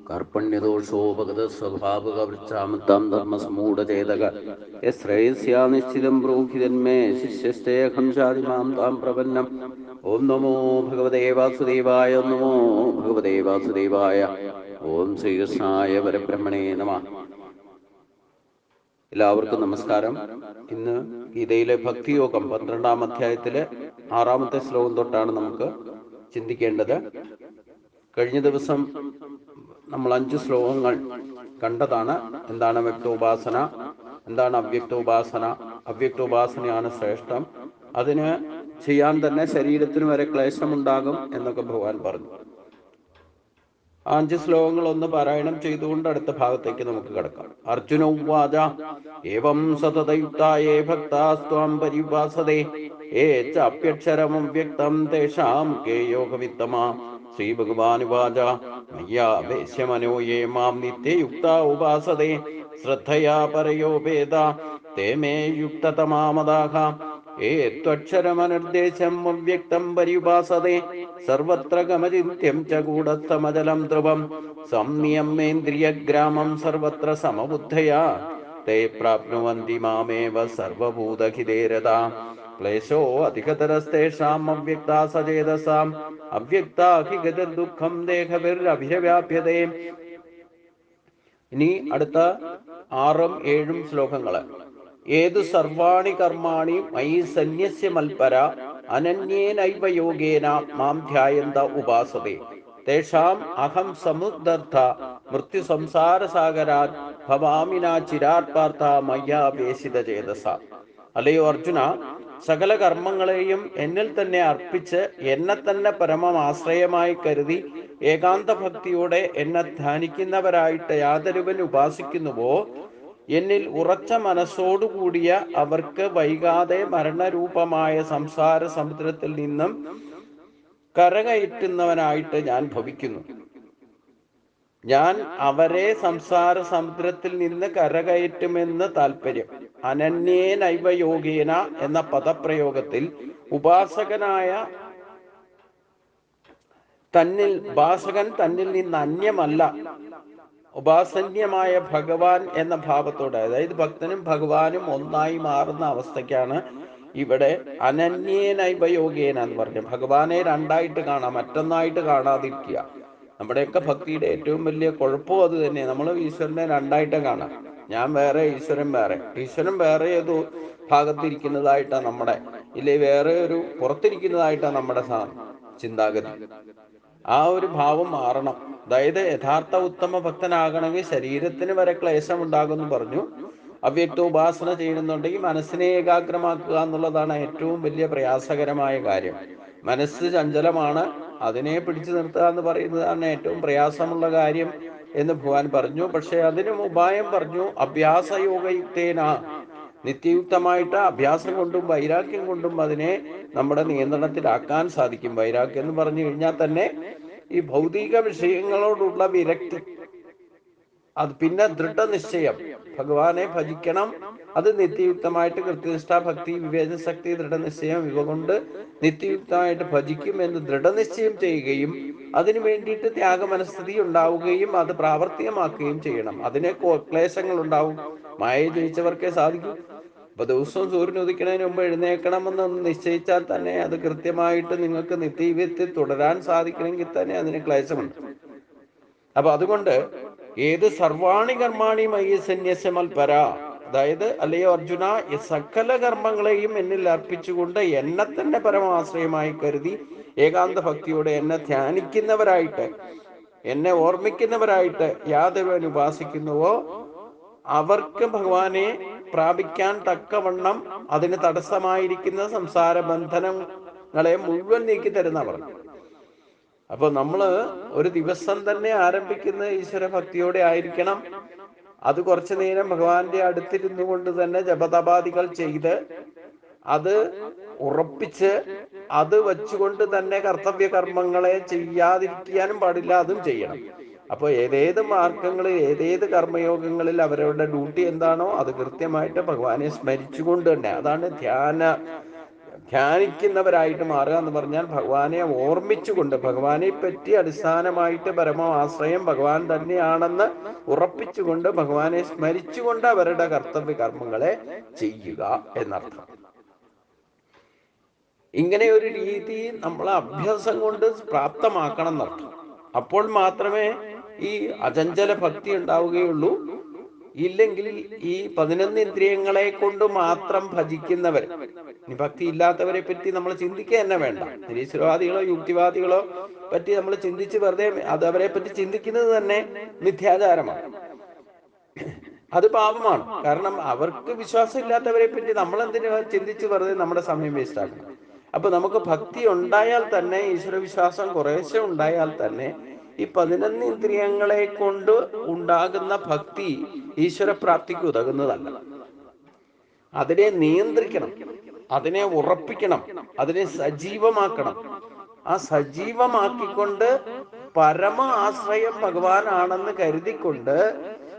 കർപ്പണ്യദോഷോപഗതസ്വഭാവകവൃച്ചാമത്താം ധർമ്മസമൂഢചേതക യശ്രേയസ്യാ നിശ്ചിതം ബ്രൂഹിതന്മേ ശിഷ്യസ്തേഹം ശാതിമാം താം പ്രപന്നം. ഓം നമോ ഭഗവതേ വാസുദേവായ. ഓം നമോ ഭഗവതേ വാസുദേവായ. ഓം ശ്രീകൃഷ്ണായ പരബ്രഹ്മണേ നമഃ. എല്ലാവർക്കും നമസ്കാരം. ഇന്ന് ഗീതയിലെ ഭക്തിയോഗം 12-ാം അധ്യായത്തിലെ 6-ാമത്തെ ശ്ലോകം തൊട്ടാണ് നമുക്ക് ചിന്തിക്കേണ്ടത്. കഴിഞ്ഞ ദിവസം നമ്മൾ 5 ശ്ലോകങ്ങൾ കണ്ടതാണ്. എന്താണ് വ്യക്തോപാസന, എന്താണ് അവ്യക്തോപാസന. അവ്യക്തോപാസനയാണ് ശ്രേഷ്ഠം. അതിന് ചെയ്യാൻ തന്നെ ശരീരത്തിന് വരെ ക്ലേശമുണ്ടാകും എന്നൊക്കെ ഭഗവാൻ പറഞ്ഞു. 5 ശ്ലോകങ്ങൾ ഒന്ന് പാരായണം ചെയ്തുകൊണ്ട് അടുത്ത ഭാഗത്തേക്ക് നമുക്ക് കിടക്കാം. അർജുന ഉവാച ഏവം സതതയുക്തായേ ഭക്താസ്ത്വാം പരിവാസതേ യേ ചാപ്യക്ഷരമം വ്യക്തം തേഷാം കേ യോഗവിത്തമാ. ശ്രീ ഭഗവാനുവാച മയ്യാവേശ്യമനോ യേ മാം നിത്യയുക്താ ഉപാസതേ ശ്രദ്ധയാ പരയോ വേദ തേ മേ യുക്തതമാമദാഃ. യേ ത്വക്ഷരമനിർദ്ദേശം അവ്യക്തം പര്യുപാസതേ സർവത്ര ഗമചിന്യം ച കൂടസ്ഥമചലം ധ്രുവം സംനിയമ്യേന്ദ്രിയഗ്രാമം സർവത്ര സമബുദ്ധയാ തേ പ്രാപ്നുവന്തി മാമേവ സർവഭൂതഹിതേ രതാ. ക്ലേശോ അധികതരസ്തേഷാം അവ്യക്താ സചേതസാം അവ്യക്താ ഹി ഗതിർദുഃഖം ദേഹവിരഭിരവ്യാപ്യതേ. ഇനി അടുത്ത 6ഉം 7ഉം ശ്ലോകങ്ങള്. ഏതു സർവാണി കർമാണി മയി സന്യസ്യ മൽപര അനന്യേനൈവ യോഗേന മാം ധ്യായന്ത ഉപാസതേ തേഷാം അഹം സമുദ്ധർത്ത മൃത്യു സംസാരസാഗരാൻ ഭവാമിന ചിരാത്പാർത്ഥ മയ്യാവേശിത ചേതസ. അല്ലയോ അർജുന, സകല കർമ്മങ്ങളെയും എന്നിൽ തന്നെ അർപ്പിച്ച് എന്നെ തന്നെ പരമമാശ്രയമായി കരുതി ഏകാന്ത ഭക്തിയോടെ എന്നെ ധ്യാനിക്കുന്നവരായിട്ട് യാതൊരുവൻ ഉപാസിക്കുന്നുവോ എന്നിൽ ഉറച്ച മനസ്സോടുകൂടിയ അവർക്ക് വൈകാതെ മരണരൂപമായ സംസാര സമുദ്രത്തിൽ നിന്നും കരകയറ്റുന്നവനായിട്ട് ഞാൻ ഭവിക്കുന്നു. ഞാൻ അവരെ സംസാര സമുദ്രത്തിൽ നിന്ന് കരകയറ്റുമെന്ന് താല്പര്യം. അനന്യേനൈവ യോഗേന എന്ന പദപ്രയോഗത്തിൽ ഉപാസകൻ തന്നിൽ നിന്ന് അന്യമല്ല, ഉപാസന്യമായ ഭഗവാൻ എന്ന ഭാവത്തോടെ, അതായത് ഭക്തനും ഭഗവാനും ഒന്നായി മാറുന്ന അവസ്ഥയ്ക്കാണ് ഇവിടെ അനന്യേനൈവ യോഗേന എന്ന് പറഞ്ഞു. ഭഗവാനെ രണ്ടായിട്ട് കാണാം, മറ്റൊന്നായിട്ട് കാണാതിരിക്കുക. നമ്മുടെയൊക്കെ ഭക്തിയുടെ ഏറ്റവും വലിയ കുഴപ്പവും അത് തന്നെ. നമ്മൾ ഈശ്വരനെ രണ്ടായിട്ട് കാണാം. ഞാൻ വേറെ, ഈശ്വരൻ വേറെ. ഈശ്വരൻ വേറെ ഏതോ ഭാഗത്തിരിക്കുന്നതായിട്ടാണ് നമ്മുടെ, ഇല്ലേ വേറെ ഒരു പുറത്തിരിക്കുന്നതായിട്ടാണ് നമ്മുടെ ചിന്താഗതി. ആ ഒരു ഭാവം മാറണം. അതായത് യഥാർത്ഥ ഉത്തമ ഭക്തനാകണമെങ്കിൽ ശരീരത്തിന് വരെ ക്ലേശം ഉണ്ടാകുമെന്ന് പറഞ്ഞു. അവ്യക്ത ഉപാസന ചെയ്യുന്നുണ്ടെങ്കിൽ മനസ്സിനെ ഏകാഗ്രമാക്കുക എന്നുള്ളതാണ് ഏറ്റവും വലിയ പ്രയാസകരമായ കാര്യം. മനസ്സ് ചഞ്ചലമാണ്, അതിനെ പിടിച്ചു നിർത്തുക എന്ന് പറയുന്നതാണ് ഏറ്റവും പ്രയാസമുള്ള കാര്യം എന്ന് ഭഗവാൻ പറഞ്ഞു. പക്ഷെ അതിനും ഉപായം പറഞ്ഞു. അഭ്യാസയോഗയുക്തേന, നിത്യയുക്തമായിട്ട് അഭ്യാസം കൊണ്ടും വൈരാഗ്യം കൊണ്ടും അതിനെ നമ്മുടെ നിയന്ത്രണത്തിലാക്കാൻ സാധിക്കും. വൈരാഗ്യം എന്ന് പറഞ്ഞു കഴിഞ്ഞാൽ തന്നെ ഈ ഭൗതിക വിഷയങ്ങളോടുള്ള വിരക്തി, അത് പിന്നെ ദൃഢനിശ്ചയം, ഭഗവാനെ ഭജിക്കണം. അത് നിത്യയുക്തമായിട്ട് കൃത്യനിഷ്ഠ ഭക്തി വിവേചനശക്തി ദൃഢനിശ്ചയം ഇവ കൊണ്ട് നിത്യയുക്തമായിട്ട് ഭജിക്കും എന്ന് ദൃഢനിശ്ചയം ചെയ്യുകയും അതിനു വേണ്ടിയിട്ട് ത്യാഗമനസ്ഥിതി ഉണ്ടാവുകയും അത് പ്രാവർത്തികമാക്കുകയും ചെയ്യണം. അതിനെ ക്ലേശങ്ങൾ ഉണ്ടാവും. മായ ജയിച്ചവർക്കേ സാധിക്കും. അപ്പൊ ദിവസവും സൂര്യൻ ഉദിക്കുന്നതിന് മുമ്പ് എഴുന്നേൽക്കണമെന്ന് നിശ്ചയിച്ചാൽ തന്നെ അത് കൃത്യമായിട്ട് നിങ്ങൾക്ക് നിത്യജീവിതത്തിൽ തുടരാൻ സാധിക്കണമെങ്കിൽ തന്നെ അതിന് ക്ലേശമുണ്ട്. അപ്പൊ അതുകൊണ്ട് ഏത് സർവാണി കർമാണി മയി സന്യസ്യ മൽപര, അതായത് അല്ലയോ അർജുന, സകല കർമ്മങ്ങളെയും എന്നിൽ അർപ്പിച്ചുകൊണ്ട് എന്നെ തന്നെ പരമാശ്രയമായി കരുതി ഏകാന്ത ഭക്തിയോടെ എന്നെ ധ്യാനിക്കുന്നവരായിട്ട്, എന്നെ ഓർമ്മിക്കുന്നവരായിട്ട് യാതൊരുവൻ ഉപാസിക്കുന്നുവോ അവർക്ക് ഭഗവാനെ പ്രാപിക്കാൻ തക്കവണ്ണം അതിന് തടസ്സമായിരിക്കുന്ന സംസാര ബന്ധനങ്ങളെ മുഴുവൻ നീക്കി തരുന്നവർ. അപ്പൊ നമ്മള് ഒരു ദിവസം തന്നെ ആരംഭിക്കുന്ന ഈശ്വര ഭക്തിയോടെ ആയിരിക്കണം. അത് കുറച്ചു നേരം ഭഗവാന്റെ അടുത്തിരുന്നു കൊണ്ട് തന്നെ ജപതപാദികൾ ചെയ്ത് അത് ഉറപ്പിച്ച് അത് വച്ചുകൊണ്ട് തന്നെ കർത്തവ്യ കർമ്മങ്ങളെ ചെയ്യാതിരിക്കാനും പാടില്ല, അതും ചെയ്യണം. അപ്പൊ ഏതേത് മാർഗങ്ങളിൽ ഏതേത് കർമ്മയോഗങ്ങളിൽ അവരവരുടെ ഡ്യൂട്ടി എന്താണോ അത് കൃത്യമായിട്ട് ഭഗവാനെ സ്മരിച്ചുകൊണ്ട് തന്നെ, അതാണ് ധ്യാനിക്കുന്നവരായിട്ട് മാറുക എന്ന് പറഞ്ഞാൽ ഭഗവാനെ ഓർമ്മിച്ചുകൊണ്ട്, ഭഗവാനെ പറ്റി അടിസ്ഥാനമായിട്ട് പരമാശ്രയം ഭഗവാൻ തന്നെയാണെന്ന് ഉറപ്പിച്ചുകൊണ്ട്, ഭഗവാനെ സ്മരിച്ചുകൊണ്ട് അവരുടെ കർത്തവ്യ കർമ്മങ്ങളെ ചെയ്യുക എന്നർത്ഥം. ഇങ്ങനെ ഒരു രീതി നമ്മൾ അഭ്യാസം കൊണ്ട് പ്രാപ്തമാക്കണം എന്നർത്ഥം. അപ്പോൾ മാത്രമേ ഈ അചഞ്ചല ഭക്തി ഉണ്ടാവുകയുള്ളൂ. ഇല്ലെങ്കിൽ ഈ 11 ഇന്ദ്രിയങ്ങളെ കൊണ്ട് മാത്രം ഭജിക്കുന്നവർ, ഇനി ഭക്തി ഇല്ലാത്തവരെ പറ്റി നമ്മൾ ചിന്തിക്കുക തന്നെ വേണ്ട. നിരീശ്വരവാദികളോ യുക്തിവാദികളോ പറ്റി നമ്മൾ ചിന്തിച്ച് വെറുതെ അത് അവരെ പറ്റി ചിന്തിക്കുന്നത് തന്നെ മിഥ്യാചാരമാണ്, അത് പാപമാണ്. കാരണം അവർക്ക് വിശ്വാസം ഇല്ലാത്തവരെ പറ്റി നമ്മൾ എന്തിനു ചിന്തിച്ച് വെറുതെ നമ്മുടെ സമയം വേസ്റ്റ് ആക്കണം. അപ്പൊ നമുക്ക് ഭക്തി ഉണ്ടായാൽ തന്നെ, ഈശ്വരവിശ്വാസം കുറേശ്ശെ ഉണ്ടായാൽ തന്നെ, ഈ 11 ഇന്ദ്രിയങ്ങളെ കൊണ്ട് ഉണ്ടാകുന്ന ഭക്തി ഈശ്വരപ്രാപ്തിക്ക് ഉതകുന്നതല്ല. അതിനെ നിയന്ത്രിക്കണം, അതിനെ ഉറപ്പിക്കണം, അതിനെ സജീവമാക്കണം. ആ സജീവമാക്കിക്കൊണ്ട് പരമ ആശ്രയം ഭഗവാനാണെന്ന് കരുതിക്കൊണ്ട്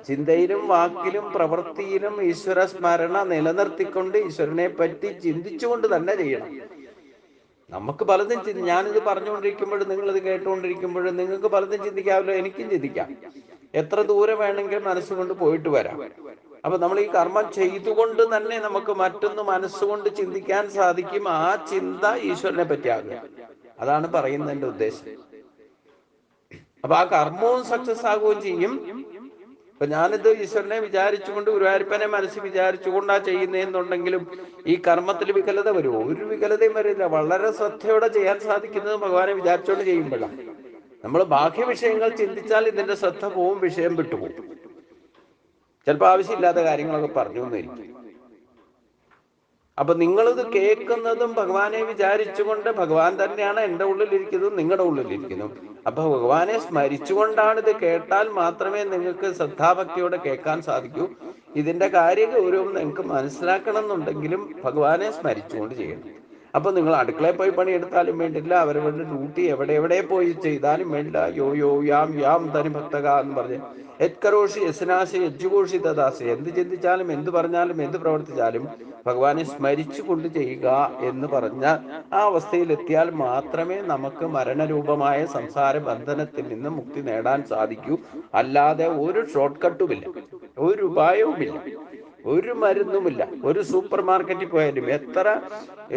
ചിന്തയിലും വാക്കിലും പ്രവൃത്തിയിലും ഈശ്വര സ്മരണ നിലനിർത്തിക്കൊണ്ട് ഈശ്വരനെ പറ്റി ചിന്തിച്ചുകൊണ്ട് തന്നെ ചെയ്യണം. നമുക്ക് പലതും ഞാനിത് പറഞ്ഞുകൊണ്ടിരിക്കുമ്പോഴും നിങ്ങളിത് കേട്ടുകൊണ്ടിരിക്കുമ്പോഴും നിങ്ങൾക്ക് പലതും ചിന്തിക്കാമല്ലോ, എനിക്കും ചിന്തിക്കാം. എത്ര ദൂരം വേണമെങ്കിൽ മനസ്സുകൊണ്ട് പോയിട്ട് വരാം. അപ്പൊ നമ്മൾ ഈ കർമ്മം ചെയ്തുകൊണ്ട് തന്നെ നമുക്ക് മറ്റൊന്ന് മനസ്സുകൊണ്ട് ചിന്തിക്കാൻ സാധിക്കും. ആ ചിന്ത ഈശ്വരനെ പറ്റിയാകുക. അതാണ് പറയുന്നതിന്റെ ഉദ്ദേശം. അപ്പൊ ആ കർമ്മവും സക്സസ് ആകുകയും ചെയ്യും. ഇപ്പൊ ഞാനിത് ഈശ്വരനെ വിചാരിച്ചുകൊണ്ട്, ഗുരുവായൂരപ്പനെ മനസ്സിൽ വിചാരിച്ചുകൊണ്ടാ ചെയ്യുന്നതെന്നുണ്ടെങ്കിലും ഈ കർമ്മത്തിൽ വികലത വരുമോ? ഒരു വികലതയും വരില്ല. വളരെ ശ്രദ്ധയോടെ ചെയ്യാൻ സാധിക്കുന്നത് ഭഗവാനെ വിചാരിച്ചുകൊണ്ട് ചെയ്യുമ്പോഴാണ്. നമ്മൾ ബാഹ്യ വിഷയങ്ങൾ ചിന്തിച്ചാൽ ഇതിന്റെ ശ്രദ്ധ പോവും, വിഷയം വിട്ടുപോകും. ചിലപ്പോൾ ആവശ്യമില്ലാത്ത കാര്യങ്ങളൊക്കെ പറഞ്ഞു എന്നിരിക്കും. അപ്പൊ നിങ്ങളിത് കേൾക്കുന്നതും ഭഗവാനെ വിചാരിച്ചുകൊണ്ട്, ഭഗവാൻ തന്നെയാണ് എൻ്റെ ഉള്ളിലിരിക്കുന്നതും നിങ്ങളുടെ ഉള്ളിലിരിക്കുന്നു. അപ്പൊ ഭഗവാനെ സ്മരിച്ചുകൊണ്ടാണ് ഇത് കേട്ടാൽ മാത്രമേ നിങ്ങൾക്ക് ശ്രദ്ധാഭക്തിയോടെ കേൾക്കാൻ സാധിക്കൂ. ഇതിന്റെ കാര്യഗൗരവം നിങ്ങൾക്ക് മനസ്സിലാക്കണം എന്നുണ്ടെങ്കിലും ഭഗവാനെ സ്മരിച്ചുകൊണ്ട് ചെയ്യണം. അപ്പൊ നിങ്ങൾ അടുക്കളയിൽ പോയി പണിയെടുത്താലും വേണ്ടില്ല, അവരവരുടെ ഡ്യൂട്ടി എവിടെ പോയി ചെയ്താലും വേണ്ടില്ല. യോ യോ യാം യാം തനി ഭക്തക എന്ന് പറഞ്ഞ് എത്കരോഷി യസ്നാശി യജ്ജുകോഷി തദാസി, എന്ത് ചിന്തിച്ചാലും എന്ത് പറഞ്ഞാലും എന്ത് പ്രവർത്തിച്ചാലും ഭഗവാനെ സ്മരിച്ചു കൊണ്ട് ചെയ്യുക എന്ന് പറഞ്ഞ ആ അവസ്ഥയിലെത്തിയാൽ മാത്രമേ നമുക്ക് മരണരൂപമായ സംസാര ബന്ധനത്തിൽ നിന്ന് മുക്തി നേടാൻ സാധിക്കൂ. അല്ലാതെ ഒരു ഷോർട്ട് കട്ടുമില്ല, ഒരു ഉപായവുമില്ല, ഒരു മരുന്നുമില്ല. ഒരു സൂപ്പർ മാർക്കറ്റിൽ പോയാലും എത്ര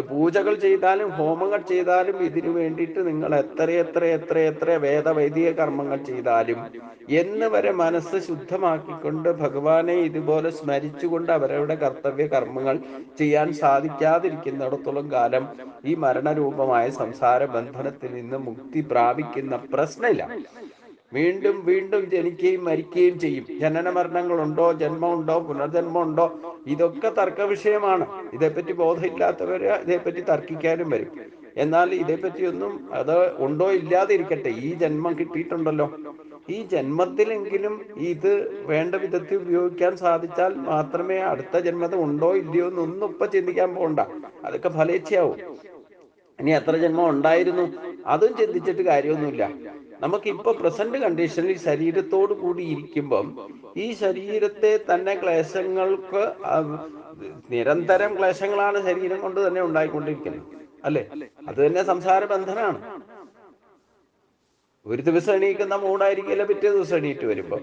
പൂജകൾ ചെയ്താലും ഹോമങ്ങൾ ചെയ്താലും ഇതിനു വേണ്ടിയിട്ട് നിങ്ങൾ എത്ര വേദവൈദിക കർമ്മങ്ങൾ ചെയ്താലും എന്ന് വരെ മനസ്സ് ശുദ്ധമാക്കിക്കൊണ്ട് ഭഗവാനെ ഇതുപോലെ സ്മരിച്ചുകൊണ്ട് അവരവരുടെ കർത്തവ്യ കർമ്മങ്ങൾ ചെയ്യാൻ സാധിക്കാതിരിക്കുന്നിടത്തോളം കാലം ഈ മരണരൂപമായ സംസാര ബന്ധനത്തിൽ നിന്ന് മുക്തി പ്രാപിക്കുന്ന പ്രശ്നമില്ല. വീണ്ടും വീണ്ടും ജനിക്കുകയും മരിക്കുകയും ചെയ്യും. ജനന മരണങ്ങളുണ്ടോ, ജന്മമുണ്ടോ, പുനർജന്മമുണ്ടോ, ഇതൊക്കെ തർക്ക വിഷയമാണ്. ഇതേപ്പറ്റി ബോധമില്ലാത്തവര് ഇതേപ്പറ്റി തർക്കിക്കാനും വരും. എന്നാൽ ഇതേപ്പറ്റിയൊന്നും അത് ഉണ്ടോ ഇല്ലാതിരിക്കട്ടെ, ഈ ജന്മം കിട്ടിയിട്ടുണ്ടല്ലോ, ഈ ജന്മത്തിലെങ്കിലും ഇത് വേണ്ട വിധത്തിൽ ഉപയോഗിക്കാൻ സാധിച്ചാൽ മാത്രമേ അടുത്ത ജന്മത്തിൽ ഉണ്ടോ ഇല്ലയോ എന്നൊന്നും ഇപ്പൊ ചിന്തിക്കാൻ പോകണ്ട. അതൊക്കെ ഫലേച്ഛയാവും. ഇനി എത്ര ജന്മം ഉണ്ടായിരുന്നു അതും ചിന്തിച്ചിട്ട് കാര്യമൊന്നുമില്ല. നമുക്കിപ്പോ പ്രസന്റ് കണ്ടീഷനിൽ ശരീരത്തോട് കൂടി ഇരിക്കുമ്പം ഈ ശരീരത്തെ തന്നെ ക്ലേശങ്ങൾക്ക്, നിരന്തരം ക്ലേശങ്ങളാണ് ശരീരം കൊണ്ട് തന്നെ ഉണ്ടായിക്കൊണ്ടിരിക്കുന്നത്, അല്ലെ? അത് തന്നെ സംസാര ബന്ധനാണ്. ഒരു ദിവസം എണീക്കുന്ന മൂടായിരിക്കില്ല പിറ്റേ ദിവസം എണീറ്റ് വരുമ്പോ.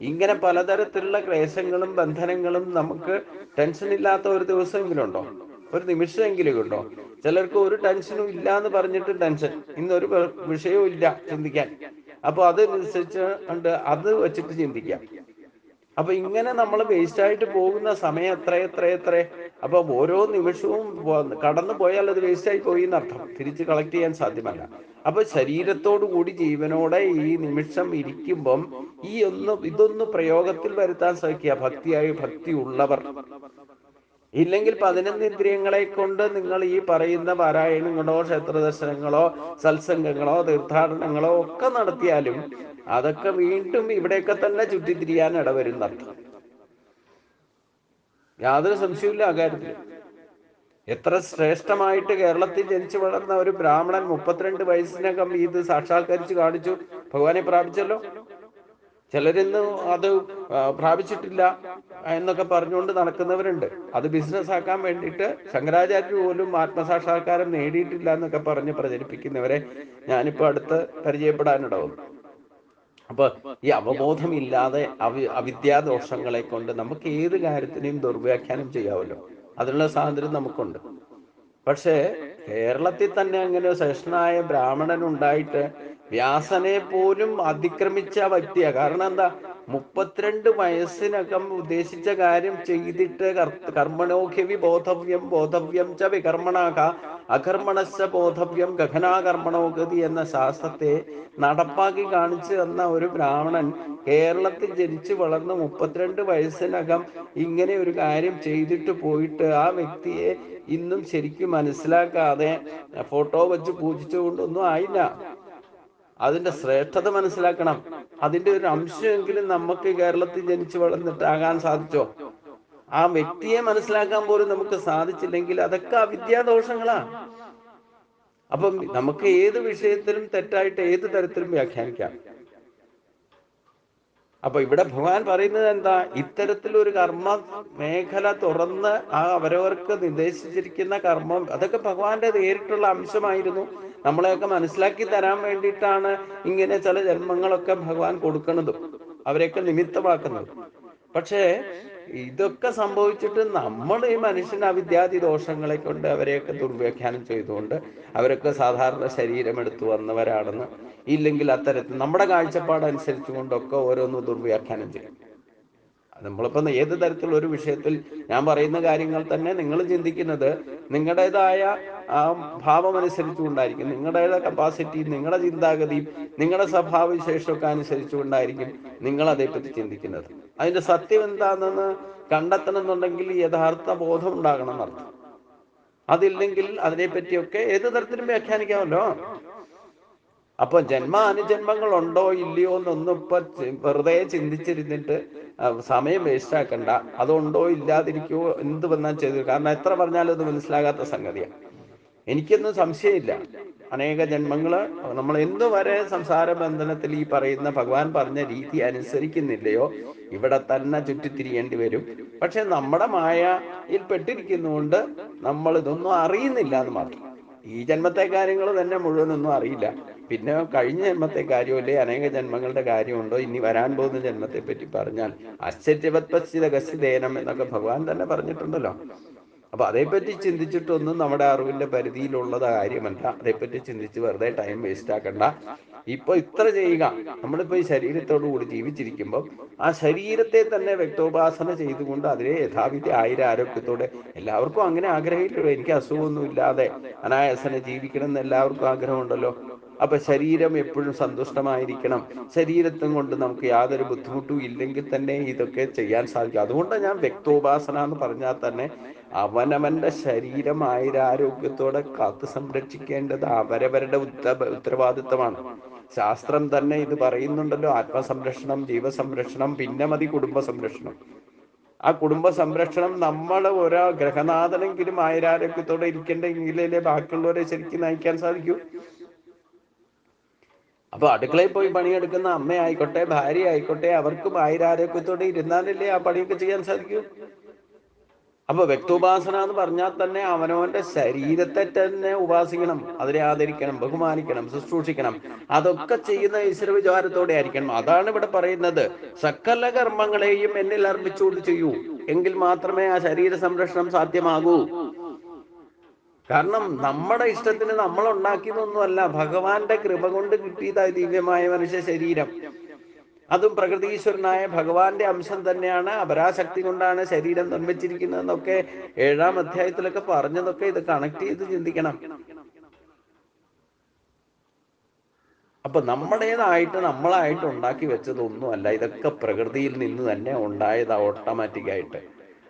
ഇങ്ങനെ പലതരത്തിലുള്ള ക്ലേശങ്ങളും ബന്ധനങ്ങളും നമുക്ക് ടെൻഷൻ ഇല്ലാത്ത ഒരു ദിവസമെങ്കിലും ഉണ്ടോ? ഒരു നിമിഷമെങ്കിലും ഉണ്ടോ? ചിലർക്ക് ഒരു ടെൻഷനും ഇല്ല എന്ന് പറഞ്ഞിട്ട് ടെൻഷൻ, ഇന്നൊരു വിഷയവും ഇല്ല ചിന്തിക്കാൻ. അപ്പൊ അതനുസരിച്ച് കണ്ട് അത് വെച്ചിട്ട് ചിന്തിക്കാം. അപ്പൊ ഇങ്ങനെ നമ്മൾ വേസ്റ്റ് ആയിട്ട് പോകുന്ന സമയം എത്ര. അപ്പൊ ഓരോ നിമിഷവും കടന്നു പോയാൽ അത് വേസ്റ്റ് ആയി പോയി എന്നർത്ഥം, തിരിച്ച് കളക്ട് ചെയ്യാൻ സാധ്യമല്ല. അപ്പൊ ശരീരത്തോടു കൂടി ജീവനോടെ ഈ നിമിഷം ഇരിക്കുമ്പം ഇതൊന്ന് പ്രയോഗത്തിൽ വരുത്താൻ സാധിക്കുക. ഭക്തി ഉള്ളവർ. ഇല്ലെങ്കിൽ 11 ഇന്ദ്രിയങ്ങളെ കൊണ്ട് നിങ്ങൾ ഈ പറയുന്ന പാരായണങ്ങളോ ക്ഷേത്ര ദർശനങ്ങളോ സത്സംഗങ്ങളോ തീർത്ഥാടനങ്ങളോ ഒക്കെ നടത്തിയാലും അതൊക്കെ വീണ്ടും ഇവിടെയൊക്കെ തന്നെ ചുറ്റിത്തിരിയാൻ ഇടവരുന്നർത്ഥം. യാതൊരു സംശയമില്ല ആ കാര്യത്തിൽ. എത്ര ശ്രേഷ്ഠമായിട്ട് കേരളത്തിൽ ജനിച്ചു വളർന്ന ഒരു ബ്രാഹ്മണൻ 32 വയസ്സിനകം ഇത് സാക്ഷാത്കരിച്ച് കാണിച്ചു, ഭഗവാനെ പ്രാപിച്ചല്ലോ. ചിലരിന്ന് അത് പ്രാപിച്ചിട്ടില്ല എന്നൊക്കെ പറഞ്ഞുകൊണ്ട് നടക്കുന്നവരുണ്ട്. അത് ബിസിനസ് ആക്കാൻ വേണ്ടിയിട്ട് ശങ്കരാചാര്യർ പോലും ആത്മസാക്ഷാത്കാരം നേടിയിട്ടില്ല എന്നൊക്കെ പറഞ്ഞ് പ്രചരിപ്പിക്കുന്നവരെ ഞാനിപ്പോൾ അടുത്ത് പരിചയപ്പെടാനിടവും. അപ്പൊ ഈ അവബോധമില്ലാതെ അവിദ്യാദോഷങ്ങളെ കൊണ്ട് നമുക്ക് ഏത് കാര്യത്തിനെയും ദുർവ്യാഖ്യാനം ചെയ്യാമല്ലോ, അതിനുള്ള സ്വാതന്ത്ര്യം നമുക്കുണ്ട്. പക്ഷേ കേരളത്തിൽ തന്നെ അങ്ങനെ ശ്രേഷ്ഠനായ ബ്രാഹ്മണൻ ഉണ്ടായിട്ട് വ്യാസനെ പോലും അതിക്രമിച്ച വ്യക്തിയാ. കാരണം എന്താ, 32 വയസ്സിനകം ഉദ്ദേശിച്ച കാര്യം ചെയ്തിട്ട് കർമ്മണോഖ്യവി ബോധവ്യം ബോധവ്യം ച വികർമ്മണാക അകർമ്മണശ്ച ബോധവ്യം ഗഹനാകർമ്മണോഗതി എന്ന ശാസ്ത്രത്തെ നടപ്പാക്കി കാണിച്ചു തന്ന ഒരു ബ്രാഹ്മണൻ കേരളത്തിൽ ജനിച്ചു വളർന്ന് 32 വയസ്സിനകം ഇങ്ങനെ ഒരു കാര്യം ചെയ്തിട്ട് പോയിട്ട് ആ വ്യക്തിയെ ഇന്നും ശരിക്കും മനസ്സിലാക്കാതെ ഫോട്ടോ വെച്ച് പൂജിച്ചുകൊണ്ടൊന്നും ആയില്ല. അതിന്റെ ശ്രേഷ്ഠത മനസ്സിലാക്കണം. അതിന്റെ ഒരു അംശമെങ്കിലും നമുക്ക് കേരളത്തിൽ ജനിച്ചു വളർന്നിട്ടാകാൻ സാധിച്ചോ? ആ വ്യക്തിയെ മനസ്സിലാക്കാൻ പോലും നമുക്ക് സാധിച്ചില്ലെങ്കിൽ അതൊക്കെ അവിദ്യാദോഷങ്ങളാ. അപ്പം നമുക്ക് ഏത് വിഷയത്തിലും തെറ്റായിട്ട് ഏത് തരത്തിലും വ്യാഖ്യാനിക്കാം. അപ്പൊ ഇവിടെ ഭഗവാൻ പറയുന്നത് എന്താ, ഇത്തരത്തിലൊരു കർമ്മ മേഖല തുറന്ന് അവരവർക്ക് നിർദ്ദേശിച്ചിരിക്കുന്ന കർമ്മം, അതൊക്കെ ഭഗവാന്റെ നേരിട്ടുള്ള അംശമായിരുന്നു. നമ്മളെയൊക്കെ മനസ്സിലാക്കി തരാൻ വേണ്ടിയിട്ടാണ് ഇങ്ങനെ ചില ജന്മങ്ങളൊക്കെ ഭഗവാൻ കൊടുക്കുന്നതും അവരെയൊക്കെ നിമിത്തമാക്കുന്നത്. പക്ഷേ ഇതൊക്കെ സംഭവിച്ചിട്ട് നമ്മൾ ഈ മനുഷ്യന്റെ അവിദ്യാദി ദോഷങ്ങളെ കൊണ്ട് അവരെയൊക്കെ ദുർവ്യാഖ്യാനം ചെയ്തുകൊണ്ട് അവരൊക്കെ സാധാരണ ശരീരം എടുത്തു വന്നവരാണെന്ന്, ഇല്ലെങ്കിൽ അത്തരത്തിൽ നമ്മുടെ കാഴ്ചപ്പാടനുസരിച്ച് കൊണ്ടൊക്കെ ഓരോന്ന് ദുർവ്യാഖ്യാനം ചെയ്യും. നമ്മളിപ്പം ഏത് തരത്തിലുള്ള ഒരു വിഷയത്തിൽ ഞാൻ പറയുന്ന കാര്യങ്ങൾ തന്നെ നിങ്ങൾ ചിന്തിക്കുന്നത് നിങ്ങളുടേതായ ആ ഭാവം അനുസരിച്ചുകൊണ്ടായിരിക്കും, നിങ്ങളുടേതായ കപ്പാസിറ്റി, നിങ്ങളുടെ ചിന്താഗതിയും നിങ്ങളുടെ സ്വഭാവവിശേഷമൊക്കെ അനുസരിച്ചുകൊണ്ടായിരിക്കും നിങ്ങൾ അതേപ്പറ്റി ചിന്തിക്കുന്നത്. അതിന്റെ സത്യം എന്താണെന്ന് കണ്ടെത്തണം എന്നുണ്ടെങ്കിൽ യഥാർത്ഥ ബോധം ഉണ്ടാകണം എന്നർത്ഥം. അതില്ലെങ്കിൽ അതിനെപ്പറ്റിയൊക്കെ ഏത് തരത്തിലും വ്യാഖ്യാനിക്കാമല്ലോ. അപ്പൊ ജന്മാനുജന്മങ്ങൾ ഉണ്ടോ ഇല്ലയോ എന്നൊന്നും ഇപ്പൊ വെറുതെ ചിന്തിച്ചിരുന്നിട്ട് സമയം വേസ്റ്റ് ആക്കണ്ട. അതുണ്ടോ ഇല്ലാതിരിക്കോ എന്ത് വന്നാൽ ചെയ്തു, കാരണം എത്ര പറഞ്ഞാലും അത് മനസ്സിലാകാത്ത സംഗതിയാണ്. എനിക്കൊന്നും സംശയമില്ല, അനേക ജന്മങ്ങള് നമ്മൾ എന്തുവരെ സംസാര ബന്ധനത്തിൽ ഈ പറയുന്ന ഭഗവാൻ പറഞ്ഞ രീതി അനുസരിക്കുന്നില്ലയോ ഇവിടെ തന്നെ ചുറ്റിത്തിരിയേണ്ടി വരും. പക്ഷെ നമ്മുടെ മായയിൽ പെട്ടിരിക്കുന്നതുകൊണ്ട് നമ്മൾ ഇതൊന്നും അറിയുന്നില്ല എന്ന് മാത്രം. ഈ ജന്മത്തെ കാര്യങ്ങൾ തന്നെ മുഴുവനൊന്നും അറിയില്ല. പിന്നെ കഴിഞ്ഞ ജന്മത്തെ കാര്യമല്ലേ, അനേക ജന്മങ്ങളുടെ കാര്യമുണ്ടോ, ഇനി വരാൻ പോകുന്ന ജന്മത്തെ പറ്റി പറഞ്ഞാൽ ആശ്ചര്യവത്പശ്ചിത ഗസ്യദേനം എന്നൊക്കെ ഭഗവാൻ തന്നെ പറഞ്ഞിട്ടുണ്ടല്ലോ. അപ്പൊ അതേപ്പറ്റി ചിന്തിച്ചിട്ടൊന്നും നമ്മുടെ അറിവിന്റെ പരിധിയിലുള്ള കാര്യമല്ല. അതേപ്പറ്റി ചിന്തിച്ച് വെറുതെ ടൈം വേസ്റ്റ് ആക്കണ്ട. ഇപ്പൊ ഇത്ര ചെയ്യുക. നമ്മളിപ്പോ ഈ ശരീരത്തോടു കൂടി ജീവിച്ചിരിക്കുമ്പോൾ ആ ശരീരത്തെ തന്നെ വ്യക്തോപാസന ചെയ്തുകൊണ്ട് അതിനെ യഥാവിധി ആരോഗ്യത്തോടെ, എല്ലാവർക്കും അങ്ങനെ ആഗ്രഹമില്ലല്ലോ. എനിക്ക് അസുഖമൊന്നും ഇല്ലാതെ അനായാസനെ ജീവിക്കണം എന്ന് എല്ലാവർക്കും ആഗ്രഹമുണ്ടല്ലോ. അപ്പൊ ശരീരം എപ്പോഴും സന്തുഷ്ടമായിരിക്കണം, ശരീരത്തും കൊണ്ട് നമുക്ക് യാതൊരു ബുദ്ധിമുട്ടും ഇല്ലെങ്കിൽ തന്നെ ഇതൊക്കെ ചെയ്യാൻ സാധിക്കും. അതുകൊണ്ട് ഞാൻ വ്യക്തോപാസന എന്ന് പറഞ്ഞാൽ തന്നെ അവനവന്റെ ശരീരം ആരോഗ്യത്തോടെ കാത്തു സംരക്ഷിക്കേണ്ടത് അവരവരുടെ ഉത്തരവാദിത്തമാണ്. ശാസ്ത്രം തന്നെ ഇത് പറയുന്നുണ്ടല്ലോ, ആത്മസംരക്ഷണം, ജീവസംരക്ഷണം, പിന്നെ മതി കുടുംബ സംരക്ഷണം. ആ കുടുംബ സംരക്ഷണം നമ്മൾ ഓരോ ഗ്രഹനാഥനെങ്കിലും ആരോഗ്യത്തോടെ ഇരിക്കേണ്ടെങ്കിലേ ബാക്കിയുള്ളവരെ ശരിക്കും നയിക്കാൻ സാധിക്കൂ. അപ്പൊ അടുക്കളയിൽ പോയി പണിയെടുക്കുന്ന അമ്മയായിക്കോട്ടെ, ഭാര്യ ആയിക്കോട്ടെ, അവർക്കും ആരോഗ്യത്തോടെ ഇരുന്നാലല്ലേ ആ പണിയൊക്കെ ചെയ്യാൻ സാധിക്കൂ. അപ്പൊ വ്യക്തോപാസന എന്ന് പറഞ്ഞാൽ തന്നെ അവനവന്റെ ശരീരത്തെ തന്നെ ഉപാസിക്കണം, അതിനെ ആദരിക്കണം, ബഹുമാനിക്കണം, ശുശ്രൂഷിക്കണം. അതൊക്കെ ചെയ്യുന്ന ഈശ്വര വിചാരത്തോടെ ആയിരിക്കണം. അതാണ് ഇവിടെ പറയുന്നത്, സകല കർമ്മങ്ങളെയും എന്നിൽ അർപ്പിച്ചുകൊണ്ട് ചെയ്യൂ, എങ്കിൽ മാത്രമേ ആ ശരീര സംരക്ഷണം സാധ്യമാകൂ. കാരണം നമ്മുടെ ഇഷ്ടത്തിന് നമ്മൾ ഉണ്ടാക്കിയതൊന്നുമല്ല, ഭഗവാന്റെ കൃപ കൊണ്ട് കിട്ടിയതായ ദിവ്യമായ മനുഷ്യ ശരീരം. അതും പ്രകൃതീശ്വരനായ ഭഗവാന്റെ അംശം തന്നെയാണ്. അപരാശക്തി കൊണ്ടാണ് ശരീരം നിർമ്മിച്ചിരിക്കുന്നതെന്നൊക്കെ 7-ാം അധ്യായത്തിലൊക്കെ പറഞ്ഞതൊക്കെ ഇത് കണക്ട് ചെയ്ത് ചിന്തിക്കണം. അപ്പൊ നമ്മുടേതായിട്ട് നമ്മളായിട്ട് ഉണ്ടാക്കി വെച്ചതൊന്നുമല്ല, ഇതൊക്കെ പ്രകൃതിയിൽ നിന്ന് തന്നെ ഉണ്ടായതാ ഓട്ടോമാറ്റിക്കായിട്ട്.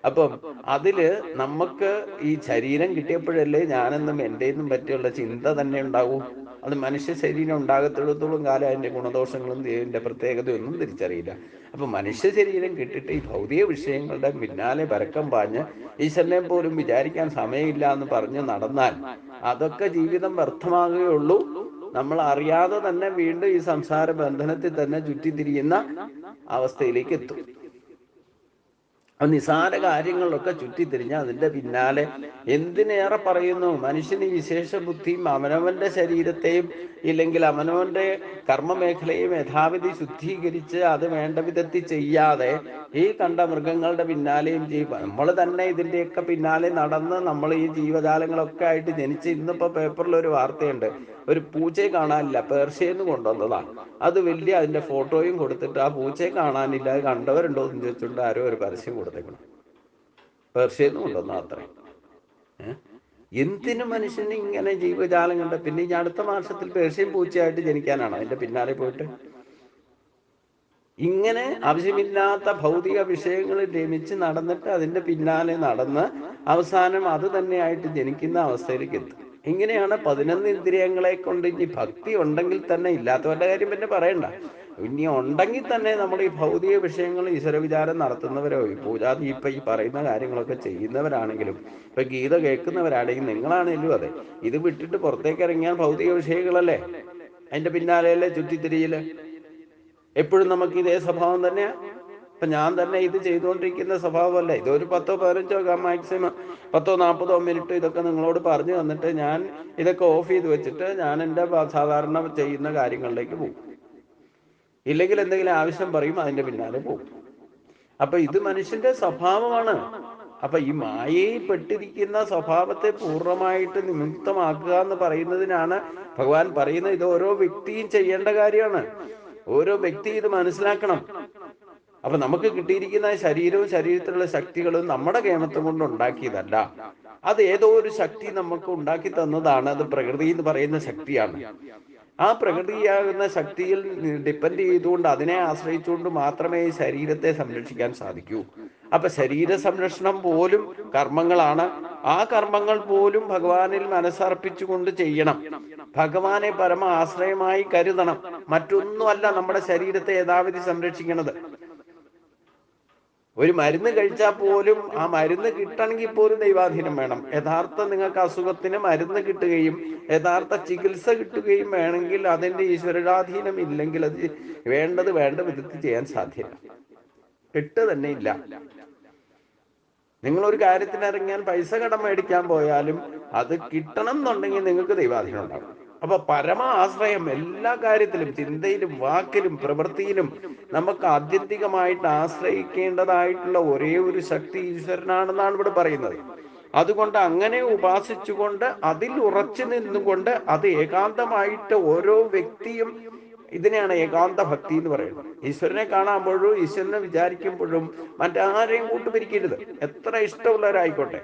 അപ്പം അതില് നമുക്ക് ഈ ശരീരം കിട്ടിയപ്പോഴല്ലേ ഞാനെന്നും എൻ്റെന്നും പറ്റിയുള്ള ചിന്ത തന്നെ ഉണ്ടാകൂ. അത് മനുഷ്യ ശരീരം ഉണ്ടാകത്തിടത്തോളം കാലം അതിൻ്റെ ഗുണദോഷങ്ങളും ഇതിൻ്റെ പ്രത്യേകതയൊന്നും തിരിച്ചറിയില്ല. അപ്പൊ മനുഷ്യ ശരീരം കിട്ടിയിട്ട് ഈ ഭൗതിക വിഷയങ്ങളുടെ പിന്നാലെ പരക്കം പാഞ്ഞ് ഈശ്വരനെ പോലും വിചാരിക്കാൻ സമയമില്ല എന്ന് പറഞ്ഞ് നടന്നാൽ അതൊക്കെ ജീവിതം വ്യർത്ഥമാകുകയുള്ളൂ. നമ്മൾ അറിയാതെ തന്നെ വീണ്ടും ഈ സംസാര ബന്ധനത്തിൽ തന്നെ ചുറ്റിത്തിരിയുന്ന അവസ്ഥയിലേക്ക് എത്തും. നിസാര കാര്യങ്ങളിലൊക്കെ ചുറ്റിത്തിരിഞ്ഞ് അതിൻ്റെ പിന്നാലെ എന്തിനേറെ പറയുന്നു, മനുഷ്യന് വിശേഷ ബുദ്ധിയും അവനവൻ്റെ ശരീരത്തെയും ഇല്ലെങ്കിൽ അവനവൻ്റെ കർമ്മമേഖലയും യഥാവിധി ശുദ്ധീകരിച്ച് അത് വേണ്ട വിധത്തിൽ ചെയ്യാതെ ഈ കണ്ട മൃഗങ്ങളുടെ പിന്നാലെയും നമ്മൾ തന്നെ ഇതിൻ്റെയൊക്കെ പിന്നാലെ നടന്ന് നമ്മൾ ഈ ജീവജാലങ്ങളൊക്കെ ആയിട്ട് ജനിച്ച് ഇന്നിപ്പോൾ പേപ്പറിലൊരു വാർത്തയുണ്ട്, ഒരു പൂച്ചയെ കാണാനില്ല, പേർഷ്യയിൽ നിന്ന് കൊണ്ടുവന്നതാണ്. അത് വലിയ അതിൻ്റെ ഫോട്ടോയും കൊടുത്തിട്ട് ആ പൂച്ചയെ കാണാനില്ല, അത് കണ്ടവരുണ്ടോ എന്ന് ചോദിച്ചുകൊണ്ട് ആരോ ഒരു പരസ്യം കൊടുത്തേക്കണം. പേർഷ്യയിൽ നിന്ന് കൊണ്ടുവന്ന അത്രയും. എന്തിനു മനുഷ്യന് ഇങ്ങനെ ജീവജാലങ്ങളുടെ പിന്നെ ഈ അടുത്ത മാസത്തിൽ പേർഷ്യൻ പൂച്ചയായിട്ട് ജനിക്കാനാണ് അതിൻ്റെ പിന്നാലെ പോയിട്ട്? ഇങ്ങനെ ആവശ്യമില്ലാത്ത ഭൗതിക വിഷയങ്ങൾ രമിച്ച് നടന്നിട്ട് അതിൻ്റെ പിന്നാലെ നടന്ന് അവസാനം അത് തന്നെയായിട്ട് ജനിക്കുന്ന അവസ്ഥയിലേക്ക് എത്തും. ഇങ്ങനെയാണ് 11 ഇന്ദ്രിയങ്ങളെ കൊണ്ട് ഇനി ഭക്തി ഉണ്ടെങ്കിൽ തന്നെ, ഇല്ലാത്തവരുടെ കാര്യം പിന്നെ പറയണ്ട, ഇനി ഉണ്ടെങ്കിൽ തന്നെ നമ്മൾ ഈ ഭൗതിക വിഷയങ്ങൾ ഈശ്വര വിചാരം നടത്തുന്നവരോ പൂജാതി ഇപ്പം ഈ പറയുന്ന കാര്യങ്ങളൊക്കെ ചെയ്യുന്നവരാണെങ്കിലും ഇപ്പം ഗീത കേൾക്കുന്നവരാണെങ്കിലും നിങ്ങളാണെങ്കിലും അതെ, ഇത് വിട്ടിട്ട് പുറത്തേക്ക് ഇറങ്ങിയാൽ ഭൗതിക വിഷയങ്ങളല്ലേ, അതിൻ്റെ പിന്നാലെയല്ലേ ചുറ്റിത്തിരിയില്. എപ്പോഴും നമുക്ക് ഇതേ സ്വഭാവം തന്നെയാണ്. ഇപ്പം ഞാൻ തന്നെ ഇത് ചെയ്തുകൊണ്ടിരിക്കുന്ന സ്വഭാവമല്ല. ഇതൊരു 10-15 മാക്സിമം 40 മിനിറ്റ് ഇതൊക്കെ നിങ്ങളോട് പറഞ്ഞു തന്നിട്ട് ഞാൻ ഇതൊക്കെ ഓഫ് ചെയ്ത് വെച്ചിട്ട് ഞാൻ എൻ്റെ സാധാരണ ചെയ്യുന്ന കാര്യങ്ങളിലേക്ക് പോകും. ഇല്ലെങ്കിൽ എന്തെങ്കിലും ആവശ്യം പറയും, അതിൻ്റെ പിന്നാലെ പോകും. അപ്പം ഇത് മനുഷ്യൻ്റെ സ്വഭാവമാണ്. അപ്പം ഈ മായയിൽ പെട്ടിരിക്കുന്ന സ്വഭാവത്തെ പൂർണ്ണമായിട്ട് നിമിത്തമാക്കുക എന്ന് പറയുന്നതിനാണ് ഭഗവാൻ പറയുന്നത്. ഇത് ഓരോ വ്യക്തിയും ചെയ്യേണ്ട കാര്യമാണ്. ഓരോ വ്യക്തി ഇത് മനസ്സിലാക്കണം. അപ്പൊ നമുക്ക് കിട്ടിയിരിക്കുന്ന ശരീരവും ശരീരത്തിലുള്ള ശക്തികളും നമ്മുടെ കേമത്വം കൊണ്ട് ഉണ്ടാക്കിയതല്ല, അത് ഏതോ ഒരു ശക്തി നമുക്ക് ഉണ്ടാക്കി തന്നതാണ്. അത് പ്രകൃതി എന്ന് പറയുന്ന ശക്തിയാണ്. ആ പ്രകൃതിയാകുന്ന ശക്തിയിൽ ഡിപ്പെൻഡ് ചെയ്തുകൊണ്ട് അതിനെ ആശ്രയിച്ചുകൊണ്ട് മാത്രമേ ഈ ശരീരത്തെ സംരക്ഷിക്കാൻ സാധിക്കൂ. അപ്പൊ ശരീര സംരക്ഷണം പോലും കർമ്മങ്ങളാണ്. ആ കർമ്മങ്ങൾ പോലും ഭഗവാനിൽ മനസ്സർപ്പിച്ചുകൊണ്ട് ചെയ്യണം. ഭഗവാനെ പരമ ആശ്രയമായി കരുതണം. മറ്റൊന്നുമല്ല നമ്മുടെ ശരീരത്തെ യഥാവിധി സംരക്ഷിക്കുന്നത്. ഒരു മരുന്ന് കഴിച്ചാൽ പോലും ആ മരുന്ന് കിട്ടണമെങ്കിൽ പോലും ദൈവാധീനം വേണം. യഥാർത്ഥ നിങ്ങൾക്ക് അസുഖത്തിന് മരുന്ന് കിട്ടുകയും യഥാർത്ഥ ചികിത്സ കിട്ടുകയും വേണമെങ്കിൽ അതിൻ്റെ ഈശ്വരാധീനം ഇല്ലെങ്കിൽ അത് വേണ്ട വിധത്തിൽ ചെയ്യാൻ സാധ്യമല്ല. കിട്ടു തന്നെ ഇല്ല. നിങ്ങളൊരു കാര്യത്തിന് ഇറങ്ങിയാൽ പൈസ കടം മേടിക്കാൻ പോയാലും അത് കിട്ടണം എന്നുണ്ടെങ്കിൽ നിങ്ങൾക്ക് ദൈവാധീനം ഉണ്ടാകും. അപ്പൊ പരമ ആശ്രയം എല്ലാ കാര്യത്തിലും, ചിന്തയിലും വാക്കിലും പ്രവൃത്തിയിലും നമുക്ക് ആത്യന്തികമായിട്ട് ആശ്രയിക്കേണ്ടതായിട്ടുള്ള ഒരേ ഒരു ശക്തി ഈശ്വരനാണെന്നാണ് ഇവിടെ പറയുന്നത്. അതുകൊണ്ട് അങ്ങനെ ഉപാസിച്ചുകൊണ്ട് അതിൽ ഉറച്ചു നിന്നുകൊണ്ട് അത് ഏകാന്തമായിട്ട് ഓരോ വ്യക്തിയും, ഇതിനെയാണ് ഏകാന്ത ഭക്തി എന്ന് പറയുന്നത്. ഈശ്വരനെ കാണുമ്പോഴും ഈശ്വരനെ വിചാരിക്കുമ്പോഴും മറ്റാരെയും കൂട്ടുപിരിക്കരുത്, എത്ര ഇഷ്ടമുള്ളവരായിക്കോട്ടെ.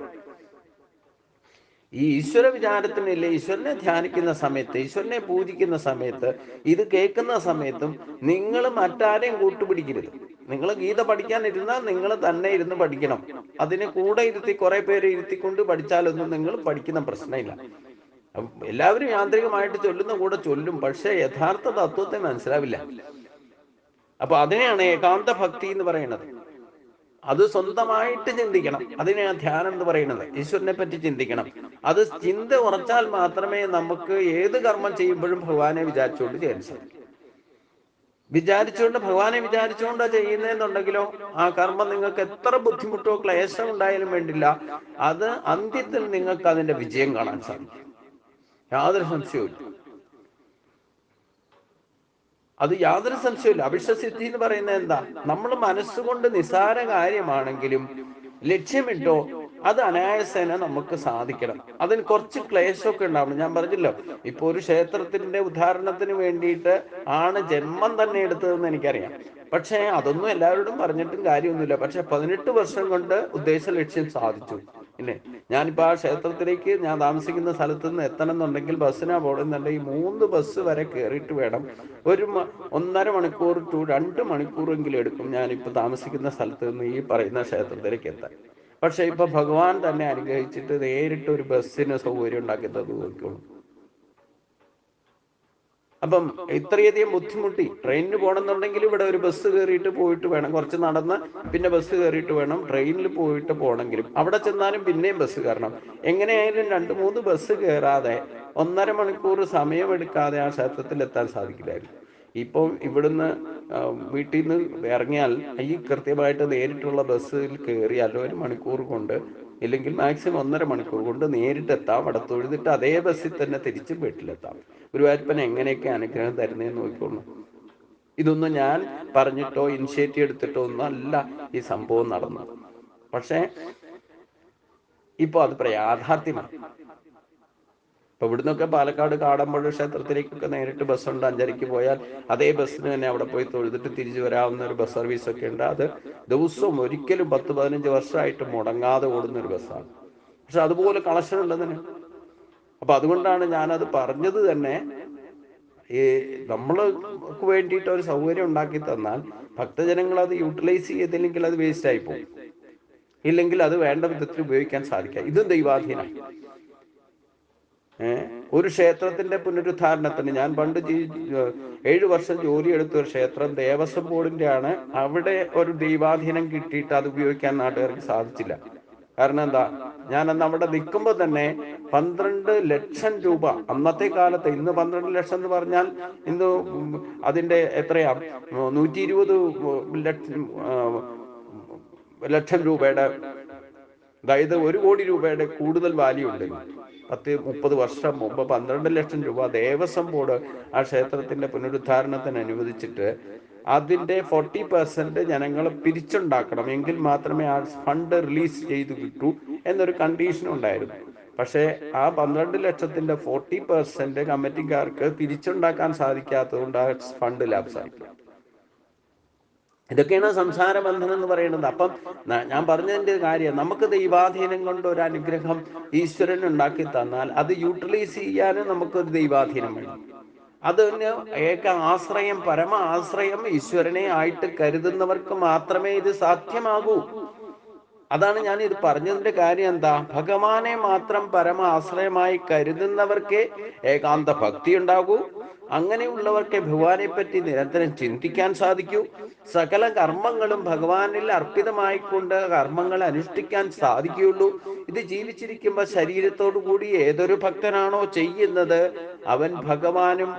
ഈ ഈശ്വര വിചാരത്തിനില്ലേ, ഈശ്വരനെ ധ്യാനിക്കുന്ന സമയത്ത്, ഈശ്വരനെ പൂജിക്കുന്ന സമയത്ത്, ഇത് കേൾക്കുന്ന സമയത്തും നിങ്ങൾ മറ്റാരെയും കൂട്ടുപിടിക്കരുത്. നിങ്ങൾ ഗീത പഠിക്കാൻ ഇരുന്നാൽ നിങ്ങൾ തന്നെ ഇരുന്ന് പഠിക്കണം. അതിന് കൂടെ ഇരുത്തി കുറെ പേര് ഇരുത്തിക്കൊണ്ട് പഠിച്ചാലൊന്നും നിങ്ങൾ പഠിക്കുന്ന പ്രശ്നമില്ല. എല്ലാവരും യാന്ത്രികമായിട്ട് ചൊല്ലുന്ന കൂടെ ചൊല്ലും, പക്ഷെ യഥാർത്ഥ തത്വത്തെ മനസ്സിലാവില്ല. അപ്പൊ അതിനെയാണ് ഏകാന്ത ഭക്തി എന്ന് പറയുന്നത്. അത് സ്വന്തമായിട്ട് ചിന്തിക്കണം. അതിനെയാണ് ധ്യാനം എന്ന് പറയുന്നത്. ഈശ്വരനെ പറ്റി ചിന്തിക്കണം. അത് ചിന്ത ഉറച്ചാൽ മാത്രമേ നമുക്ക് ഏത് കർമ്മം ചെയ്യുമ്പോഴും ഭഗവാനെ വിചാരിച്ചുകൊണ്ട് ചെയ്യാൻ സാധിക്കും. ഭഗവാനെ വിചാരിച്ചുകൊണ്ടാ ചെയ്യുന്നതെന്നുണ്ടെങ്കിലോ ആ കർമ്മം നിങ്ങൾക്ക് എത്ര ബുദ്ധിമുട്ടോ ക്ലേശം ഉണ്ടായാലും വേണ്ടില്ല, അത് അന്ത്യത്തിൽ നിങ്ങൾക്ക് അതിന്റെ വിജയം കാണാൻ സാധിക്കും. യാതൊരു സംശയവും. അത് യാതൊരു സംശയമില്ല. അഭിഷ്ടസിദ്ധി എന്ന് പറയുന്നത് എന്താ? നമ്മൾ മനസ്സുകൊണ്ട് നിസാര കാര്യമാണെങ്കിലും ലക്ഷ്യമിട്ടോ അത് അനായാസേന നമുക്ക് സാധിക്കണം. അതിന് കുറച്ച് ക്ലേശമൊക്കെ ഉണ്ടാവണം. ഞാൻ പറഞ്ഞല്ലോ, ഇപ്പൊ ഒരു ക്ഷേത്രത്തിന്റെ ഉദാഹരണത്തിന് വേണ്ടിയിട്ട് ആണ് ജന്മം തന്നെ എടുത്തതെന്ന് എനിക്കറിയാം. പക്ഷെ അതൊന്നും എല്ലാവരോടും പറഞ്ഞിട്ടും കാര്യമൊന്നുമില്ല. പക്ഷെ 18 വർഷം കൊണ്ട് ഉദ്ദേശ ലക്ഷ്യം സാധിച്ചു. പിന്നെ ഞാനിപ്പോൾ ആ ക്ഷേത്രത്തിലേക്ക് ഞാൻ താമസിക്കുന്ന സ്ഥലത്ത് നിന്ന് എത്തണം എന്നുണ്ടെങ്കിൽ ബസ്സിനാ പോകുന്നുണ്ടെങ്കിൽ 3 ബസ് വരെ കയറിയിട്ട് വേണം. 1.5 മണിക്കൂർ ടു 2 മണിക്കൂറെങ്കിലും എടുക്കും ഞാനിപ്പോൾ താമസിക്കുന്ന സ്ഥലത്ത് നിന്ന് ഈ പറയുന്ന ക്ഷേത്രത്തിലേക്ക് എത്താൻ. പക്ഷെ ഇപ്പൊ ഭഗവാൻ തന്നെ അനുഗ്രഹിച്ചിട്ട് നേരിട്ട് ഒരു ബസ്സിന് സൗകര്യം ഉണ്ടാക്കി തന്നു നോക്കിക്കോളൂ. അപ്പം ഇത്രയധികം ബുദ്ധിമുട്ടി ട്രെയിനിന് പോകണമെന്നുണ്ടെങ്കിൽ ഇവിടെ ഒരു ബസ് കയറിയിട്ട് പോയിട്ട് വേണം, കുറച്ച് നടന്ന് പിന്നെ ബസ് കയറിയിട്ട് വേണം ട്രെയിനിൽ പോയിട്ട് പോകണമെങ്കിലും. അവിടെ ചെന്നാലും പിന്നെയും ബസ് കയറണം. എങ്ങനെയായാലും 2-3 ബസ് കയറാതെ 1.5 മണിക്കൂർ സമയമെടുക്കാതെ ആ ക്ഷേത്രത്തിൽ എത്താൻ സാധിക്കില്ലായിരുന്നു. ഇപ്പം ഇവിടുന്ന് വീട്ടിൽ നിന്ന് ഇറങ്ങിയാൽ ഈ കൃത്യമായിട്ട് നേരിട്ടുള്ള ബസ്സിൽ കയറിയാൽ 1 മണിക്കൂർ കൊണ്ട്, ഇല്ലെങ്കിൽ മാക്സിമം 1.5 മണിക്കൂർ കൊണ്ട് നേരിട്ടെത്താം. അവിടെ തൊഴുതിട്ട് അതേ ബസ്സിൽ തന്നെ തിരിച്ചും വീട്ടിലെത്താം. ഗുരുവായൂരപ്പൻ എങ്ങനെയൊക്കെ അനുഗ്രഹം തരുന്നതെന്ന് നോക്കിക്കോളൂ. ഇതൊന്നും ഞാൻ പറഞ്ഞിട്ടോ ഇനിഷ്യേറ്റീവ് എടുത്തിട്ടോ ഒന്നും അല്ല ഈ സംഭവം നടന്നത്. പക്ഷേ ഇപ്പൊ അത് യാഥാർത്ഥ്യമാണ്. ഇപ്പൊ ഇവിടുന്നൊക്കെ പാലക്കാട് കാടമ്പുഴ ക്ഷേത്രത്തിലേക്കൊക്കെ നേരിട്ട് ബസ്സുണ്ട്. 5:30 പോയാൽ അതേ ബസ്സിന് തന്നെ അവിടെ പോയി തൊഴുതിട്ട് തിരിച്ചു വരാവുന്ന ഒരു ബസ് സർവീസ് ഒക്കെ ഉണ്ട്. അത് ദിവസവും ഒരിക്കലും 10-15 വർഷമായിട്ട് മുടങ്ങാതെ ഓടുന്ന ഒരു ബസ്സാണ്. പക്ഷെ അതുപോലെ കളക്ഷൻ ഉള്ളതിന്. അപ്പൊ അതുകൊണ്ടാണ് ഞാനത് പറഞ്ഞത് തന്നെ. ഈ നമ്മൾക്ക് വേണ്ടിയിട്ട് ഒരു സൗകര്യം ഉണ്ടാക്കി തന്നാൽ ഭക്തജനങ്ങൾ അത് യൂട്ടിലൈസ് ചെയ്തില്ലെങ്കിൽ അത് വേസ്റ്റ് ആയി പോകും. ഇല്ലെങ്കിൽ അത് വേണ്ട വിധത്തിൽ ഉപയോഗിക്കാൻ സാധിക്കാം. ഇതും ദൈവാധീനം. ഒരു ക്ഷേത്രത്തിന്റെ പുനരുദ്ധാരണത്തിന് ഞാൻ പണ്ട് 7 വർഷം ജോലി എടുത്ത ഒരു ക്ഷേത്രം ദേവസ്വം ബോർഡിന്റെ ആണ്. അവിടെ ഒരു ദൈവാധീനം കിട്ടിയിട്ട് അത് ഉപയോഗിക്കാൻ നാട്ടുകാർക്ക് സാധിച്ചില്ല. കാരണം എന്താ, ഞാനന്ന് അവിടെ നിൽക്കുമ്പോൾ തന്നെ 12 ലക്ഷം രൂപ അന്നത്തെ കാലത്ത്, ഇന്ന് 12 ലക്ഷം എന്ന് പറഞ്ഞാൽ ഇന്ന് അതിന്റെ എത്രയാ, 120 ലക്ഷം രൂപയുടെ, അതായത് 1 കോടി രൂപയുടെ കൂടുതൽ വാല്യൂ ഉണ്ട്. 10-30 വർഷം മുമ്പ് 12 ലക്ഷം രൂപ ദേവസ്വം ബോർഡ് ആ ക്ഷേത്രത്തിന്റെ പുനരുദ്ധാരണത്തിന് അനുവദിച്ചിട്ട് അതിന്റെ 40% ജനങ്ങൾ പിരിച്ചുണ്ടാക്കണം, എങ്കിൽ മാത്രമേ ആ ഫണ്ട് റിലീസ് ചെയ്തു കിട്ടൂ എന്നൊരു കണ്ടീഷൻ ഉണ്ടായിരുന്നു. പക്ഷേ ആ 12 ലക്ഷത്തിന്റെ 40% കമ്മിറ്റിക്കാർക്ക് തിരിച്ചുണ്ടാക്കാൻ സാധിക്കാത്തതുകൊണ്ട് ആ ഫണ്ട് ലാപ്സായി. ഇതൊക്കെയാണ് സംസാര ബന്ധനം എന്ന് പറയുന്നത്. അപ്പം ഞാൻ പറഞ്ഞതിന്റെ കാര്യം, നമുക്ക് ദൈവാധീനം കൊണ്ട് ഒരു അനുഗ്രഹം ഈശ്വരൻ ഉണ്ടാക്കി തന്നാൽ അത് യൂട്ടിലൈസ് ചെയ്യാനും നമുക്കൊരു ദൈവാധീനം വേണം. അതിന് ഏക ആശ്രയം, പരമ ആശ്രയം ഈശ്വരനെ ആയിട്ട് കരുതുന്നവർക്ക് മാത്രമേ ഇത് സാധ്യമാകൂ. അതാണ് ഞാൻ ഇത് പറഞ്ഞതിന്റെ കാര്യം. എന്താ, ഭഗവാനെ മാത്രം പരമ ആശ്രയമായി കരുതുന്നവർക്ക് ഏകാന്ത ഭക്തി ഉണ്ടാകൂ. അങ്ങനെയുള്ളവർക്ക് ഭഗവാനെ പറ്റി നിരന്തരം ചിന്തിക്കാൻ സാധിക്കൂ. സകല കർമ്മങ്ങളും ഭഗവാനിൽ അർപ്പിതമായിക്കൊണ്ട് കർമ്മങ്ങൾ അനുഷ്ഠിക്കാൻ സാധിക്കുകയുള്ളൂ. ഇത് ജീവിച്ചിരിക്കുമ്പോൾ ശരീരത്തോടു കൂടി ഏതൊരു ഭക്തനാണോ ചെയ്യുന്നത്, അവൻ ഭഗവാനും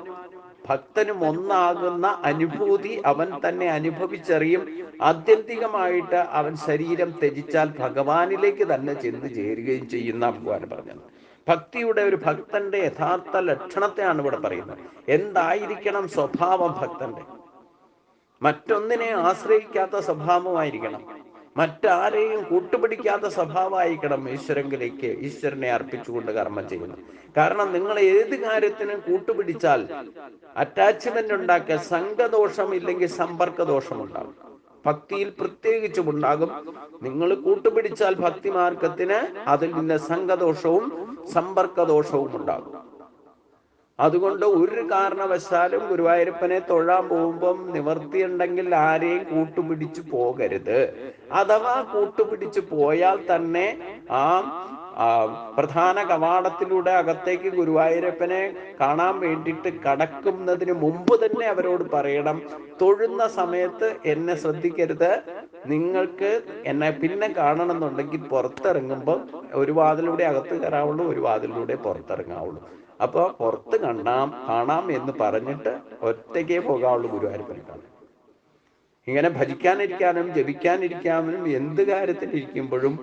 ഭക്തനും ഒന്നാകുന്ന അനുഭൂതി അവൻ തന്നെ അനുഭവിച്ചറിയും. ആത്യന്തികമായിട്ട് അവൻ ശരീരം ത്യജിച്ചാൽ ഭഗവാനിലേക്ക് തന്നെ ചെന്ന് ചേരുകയും ചെയ്യുന്ന ഭഗവാൻ പറഞ്ഞത്. ഭക്തിയുടെ ഒരു ഭക്തന്റെ യഥാർത്ഥ ലക്ഷണത്തെയാണ് ഇവിടെ പറയുന്നത്. എന്തായിരിക്കണം സ്വഭാവം ഭക്തന്റെ? മറ്റൊന്നിനെ ആശ്രയിക്കാത്ത സ്വഭാവമായിരിക്കണം, മറ്റാരെയും കൂട്ടുപിടിക്കാത്ത സ്വഭാവമായിരിക്കണം ഈശ്വരങ്കിലേക്ക് ഈശ്വരനെ അർപ്പിച്ചുകൊണ്ട് കർമ്മം ചെയ്യുന്നു. കാരണം നിങ്ങൾ ഏത് കാര്യത്തിനും കൂട്ടുപിടിച്ചാൽ അറ്റാച്ച്മെന്റ് ഉണ്ടാക്കിയ സംഘദോഷം ഇല്ലെങ്കിൽ സമ്പർക്ക ദോഷം ഉണ്ടാകും. ഭക്തിയിൽ പ്രത്യേകിച്ചും ഉണ്ടാകും. നിങ്ങൾ കൂട്ടുപിടിച്ചാൽ ഭക്തിമാർഗത്തിന് അതിൽ നിന്ന് സംഘദോഷവും സമ്പർക്ക ദോഷവും ഉണ്ടാകും. അതുകൊണ്ട് ഒരു കാരണവശാലും ഗുരുവായൂരപ്പനെ തൊഴാൻ പോകുമ്പം നിവർത്തിയുണ്ടെങ്കിൽ ആരെയും കൂട്ടുപിടിച്ചു പോകരുത്. അഥവാ കൂട്ടുപിടിച്ചു പോയാൽ തന്നെ ആ പ്രധാന കവാടത്തിലൂടെ അകത്തേക്ക് ഗുരുവായൂരപ്പനെ കാണാൻ വേണ്ടിയിട്ട് കടക്കുന്നതിന് മുമ്പ് തന്നെ അവരോട് പറയണം, തൊഴുന്ന സമയത്ത് എന്നെ ശ്രദ്ധിക്കരുത്, നിങ്ങൾക്ക് എന്നെ പിന്നെ കാണണമെന്നുണ്ടെങ്കിൽ പുറത്തിറങ്ങുമ്പോൾ ഒരു വാതിലൂടെ അകത്ത് കയറാവുള്ളൂ, ഒരു വാതിലൂടെ പുറത്തിറങ്ങാവുള്ളൂ. അപ്പൊ പുറത്ത് കാണാം എന്ന് പറഞ്ഞിട്ട് ഒറ്റയ്ക്കേ പോകാവുള്ളൂ ഗുരുവായൂരപ്പനെ കാണാൻ. ഇങ്ങനെ ഭജിക്കാനിരിക്കാനും ജപിക്കാനിരിക്കാനും എന്ത് കാര്യത്തിലിരിക്കുമ്പോഴും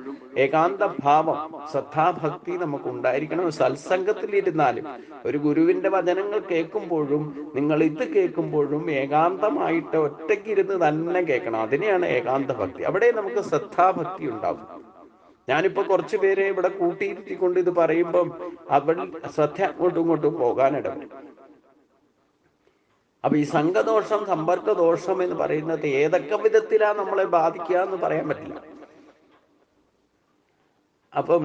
ഏകാന്ത ഭാവം, ശ്രദ്ധാഭക്തി നമുക്ക് ഉണ്ടായിരിക്കണം. സത്സംഗത്തിലിരുന്നാലും ഒരു ഗുരുവിന്റെ വചനങ്ങൾ കേൾക്കുമ്പോഴും നിങ്ങൾ ഇത് കേൾക്കുമ്പോഴും ഏകാന്തമായിട്ട് ഒറ്റയ്ക്കിരുന്ന് തന്നെ കേൾക്കണം. അതിനെയാണ് ഏകാന്ത ഭക്തി. അവിടെ നമുക്ക് ശ്രദ്ധാഭക്തി ഉണ്ടാകും. ഞാനിപ്പോ കുറച്ചു പേരെ ഇവിടെ കൂട്ടിയിരുത്തിക്കൊണ്ട് ഇത് പറയുമ്പം അവിടെ ശ്രദ്ധ അങ്ങോട്ടും ഇങ്ങോട്ടും പോകാനിടവരും. അപ്പൊ ഈ സംഘദോഷം സമ്പർക്ക ദോഷം എന്ന് പറയുന്നത് ഏതൊക്കെ വിധത്തിലാ നമ്മളെ ബാധിക്കുക എന്ന് പറയാൻ പറ്റില്ല. അപ്പം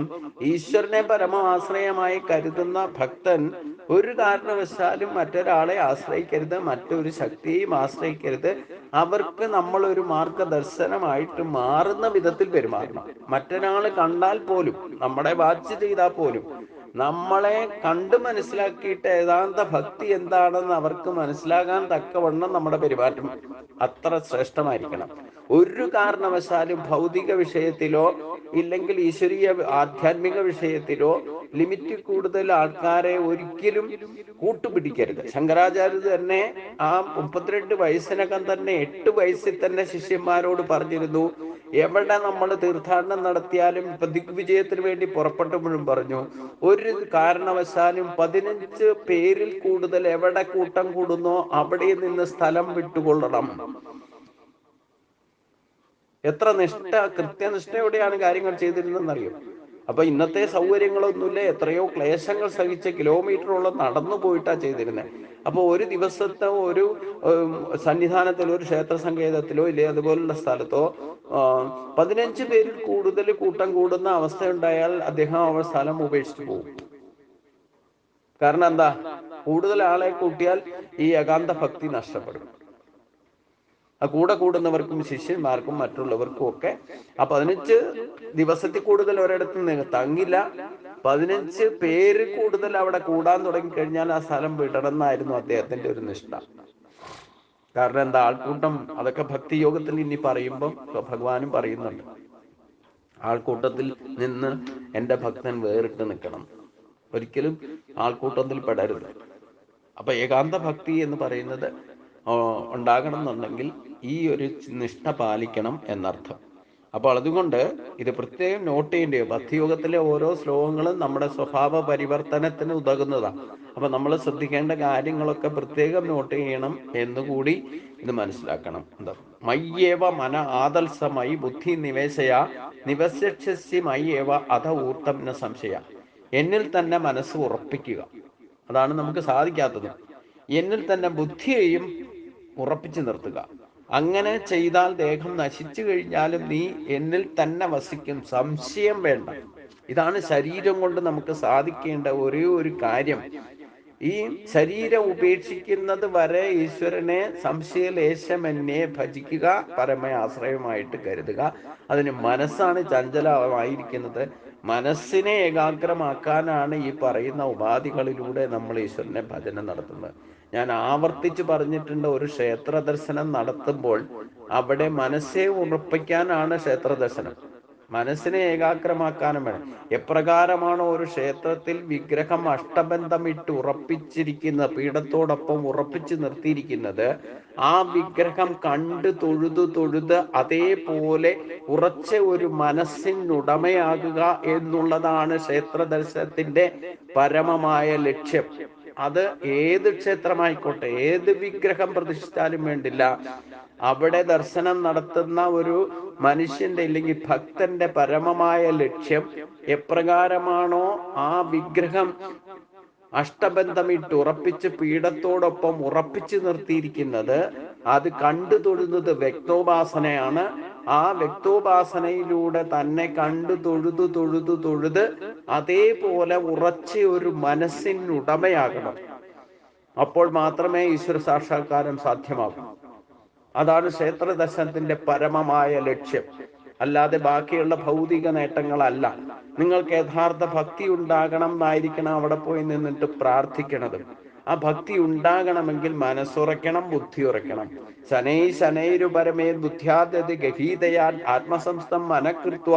ഈശ്വരനെ പരമാശ്രയമായി കരുതുന്ന ഭക്തൻ ഒരു കാരണവശാലും മറ്റൊരാളെ ആശ്രയിക്കരുത്, മറ്റൊരു ശക്തിയെയും ആശ്രയിക്കരുത്. അവർക്ക് നമ്മൾ ഒരു മാർഗദർശനമായിട്ട് മാറുന്ന വിധത്തിൽ പെരുമാറണം. മറ്റൊരാൾ കണ്ടാൽ പോലും, നമ്മളെ വാച്ച് ചെയ്താൽ പോലും നമ്മളെ കണ്ട് മനസ്സിലാക്കിയിട്ട് ഏകാന്ത ഭക്തി എന്താണെന്ന് അവർക്ക് മനസ്സിലാകാൻ തക്കവണ്ണം നമ്മുടെ പെരുമാറ്റം അത്ര ശ്രേഷ്ഠമായിരിക്കണം. ഒരു കാരണവശാലും ഭൗതിക വിഷയത്തിലോ ഇല്ലെങ്കിൽ ഈശ്വരീയ ആധ്യാത്മിക വിഷയത്തിലോ ലിമിറ്റ് കൂടുതൽ ആൾക്കാരെ ഒരിക്കലും കൂട്ടുപിടിക്കരുത്. ശങ്കരാചാര്യർ തന്നെ ആ 32 വയസ്സിനകം തന്നെ 8 വയസ്സിൽ തന്നെ ശിഷ്യന്മാരോട് പറഞ്ഞിരുന്നു, എവിടെ നമ്മൾ തീർത്ഥാടനം നടത്തിയാലും ഇപ്പൊ ദിഗ്വിജയത്തിന് വേണ്ടി പുറപ്പെട്ടപ്പോഴും പറഞ്ഞു, ഒരു കാരണവശാലും 15 പേരിൽ കൂടുതൽ എവിടെ കൂട്ടം കൂടുന്നോ അവിടെ നിന്ന് സ്ഥലം വിട്ടുകൊള്ളണം. എത്ര കൃത്യനിഷ്ഠയോടെയാണ് കാര്യങ്ങൾ ചെയ്തിരുന്നതെന്നറിയോ? അപ്പൊ ഇന്നത്തെ സൗകര്യങ്ങളൊന്നുമില്ല, എത്രയോ ക്ലേശങ്ങൾ സഹിച്ച് കിലോമീറ്ററോളം നടന്നു പോയിട്ടാ ചെയ്തിരുന്നത്. അപ്പൊ ഒരു ദിവസത്തെ ഒരു സന്നിധാനത്തിലോ ഒരു ക്ഷേത്ര സങ്കേതത്തിലോ ഇല്ലേ അതുപോലുള്ള സ്ഥലത്തോ 15 പേരിൽ കൂടുതൽ കൂട്ടം കൂടുന്ന അവസ്ഥ ഉണ്ടായാൽ അദ്ദേഹം ആ സ്ഥലം ഉപേക്ഷിച്ചു പോകും. കാരണം എന്താ? കൂടുതൽ ആളെ കൂട്ടിയാൽ ഈ ഏകാന്ത ഭക്തി നഷ്ടപ്പെടും. ആ കൂടെ കൂടുന്നവർക്കും ശിഷ്യന്മാർക്കും മറ്റുള്ളവർക്കും ഒക്കെ ആ 15 ദിവസത്തിൽ കൂടുതൽ ഒരിടത്ത് തങ്ങില്ല. 15 പേര് കൂടുതൽ അവിടെ കൂടാൻ തുടങ്ങിക്കഴിഞ്ഞാൽ ആ സ്ഥലം വിടണമെന്നായിരുന്നു അദ്ദേഹത്തിന്റെ ഒരു നിഷ്ഠ. കാരണം എന്താ? ആൾക്കൂട്ടം, അതൊക്കെ ഭക്തി യോഗത്തിൽ ഇനി പറയുമ്പം ഭഗവാനും പറയുന്നുണ്ട്, ആൾക്കൂട്ടത്തിൽ നിന്ന് എൻ്റെ ഭക്തൻ വേറിട്ട് നിൽക്കണം, ഒരിക്കലും ആൾക്കൂട്ടത്തിൽ പെടരുത്. അപ്പൊ ഏകാന്ത ഭക്തി എന്ന് പറയുന്നത് ഉണ്ടാകണം എന്നുണ്ടെങ്കിൽ ഈ ഒരു നിഷ്ഠ പാലിക്കണം എന്നർത്ഥം. അപ്പോൾ അതുകൊണ്ട് ഇത് പ്രത്യേകം നോട്ട് ചെയ്യേണ്ടത്, ഭക്തിയോഗത്തിലെ ഓരോ ശ്ലോകങ്ങളും നമ്മുടെ സ്വഭാവ പരിവർത്തനത്തിന് ഉതകുന്നതാണ്. അപ്പൊ നമ്മൾ ശ്രദ്ധിക്കേണ്ട കാര്യങ്ങളൊക്കെ പ്രത്യേകം നോട്ട് ചെയ്യണം എന്നുകൂടി ഇത് മനസ്സിലാക്കണം. എന്താ? മയ്യേവ മന ആദൽസമയി ബുദ്ധി നിവേശയ നിവസ്യക്ഷി മയ്യേവ അധ ഊർത്തം ന സംശയ. എന്നിൽ തന്നെ മനസ്സ് ഉറപ്പിക്കുക, അതാണ് നമുക്ക് സാധിക്കാത്തത്. എന്നിൽ തന്നെ ബുദ്ധിയെയും ഉറപ്പിച്ചു നിർത്തുക. അങ്ങനെ ചെയ്താൽ ദേഹം നശിച്ചു കഴിഞ്ഞാലും നീ എന്നിൽ തന്നെ വസിക്കും, സംശയം വേണ്ട. ഇതാണ് ശരീരം കൊണ്ട് നമുക്ക് സാധിക്കേണ്ട ഒരേ ഒരു കാര്യം. ഈ ശരീരം ഉപേക്ഷിക്കുന്നത് വരെ ഈശ്വരനെ സംശയലേശമെന്നെ ഭജിക്കുക, പരമ ആശ്രയമായിട്ട് കരുതുക. അതിന് മനസ്സാണ് ചഞ്ചലമായിരിക്കുന്നത്. മനസ്സിനെ ഏകാഗ്രമാക്കാനാണ് ഈ പറയുന്ന ഉപാധികളിലൂടെ നമ്മൾ ഈശ്വരനെ ഭജനം നടത്തുന്നത്. ഞാൻ ആവർത്തിച്ച് പറഞ്ഞിട്ടുണ്ട്, ഒരു ക്ഷേത്ര ദർശനം നടത്തുമ്പോൾ അവിടെ മനസ്സെ ഉറപ്പിക്കാനാണ് ക്ഷേത്ര ദർശനം. മനസ്സിനെ ഏകാഗ്രമാക്കാനും വേണം. എപ്രകാരമാണോ ഒരു ക്ഷേത്രത്തിൽ വിഗ്രഹം അഷ്ടബന്ധമിട്ട് ഉറപ്പിച്ചിരിക്കുന്നത്, പീഠത്തോടൊപ്പം ഉറപ്പിച്ചു നിർത്തിയിരിക്കുന്നത്, ആ വിഗ്രഹം കണ്ട് തൊഴുത് അതേപോലെ ഉറച്ച ഒരു മനസ്സിനുടമയാകുക എന്നുള്ളതാണ് ക്ഷേത്ര ദർശനത്തിന്റെ പരമമായ ലക്ഷ്യം. അത് ഏത് ക്ഷേത്രമായിക്കോട്ടെ, ഏത് വിഗ്രഹം പ്രതിഷ്ഠിച്ചാലും വേണ്ടില്ല, അവിടെ ദർശനം നടത്തുന്ന ഒരു മനുഷ്യന്റെ അല്ലെങ്കിൽ ഭക്തന്റെ പരമമായ ലക്ഷ്യം എപ്രകാരമാണോ ആ വിഗ്രഹം അഷ്ടബന്ധമിട്ട് ഉറപ്പിച്ച് പീഠത്തോടൊപ്പം ഉറപ്പിച്ചു നിർത്തിയിരിക്കുന്നത്, അത് കണ്ടു തൊഴുന്നത് വ്യക്തോപാസനയാണ്. ആ വ്യക്തോപാസനയിലൂടെ തന്നെ കണ്ടു തൊഴുത് അതേപോലെ ഉറച്ച ഒരു മനസ്സിനുടമയാകണം. അപ്പോൾ മാത്രമേ ഈശ്വര സാക്ഷാത്കാരം സാധ്യമാകൂ. അതാണ് ക്ഷേത്ര ദർശനത്തിന്റെ പരമമായ ലക്ഷ്യം, അല്ലാതെ ബാക്കിയുള്ള ഭൗതിക നേട്ടങ്ങളല്ല. നിങ്ങൾക്ക് യഥാർത്ഥ ഭക്തി ഉണ്ടാകണം എന്നായിരിക്കണം അവിടെ പോയി നിന്നിട്ട് പ്രാർത്ഥിക്കണത്. ആ ഭക്തി ഉണ്ടാകണമെങ്കിൽ മനസ്സുറയ്ക്കണം, ബുദ്ധി ഉറയ്ക്കണം. ശനൈരു പരമേ ബുദ്ധ്യാദതി ഗഭീതയാൻ ആത്മസംസ്ഥം മനഃകൃത്വ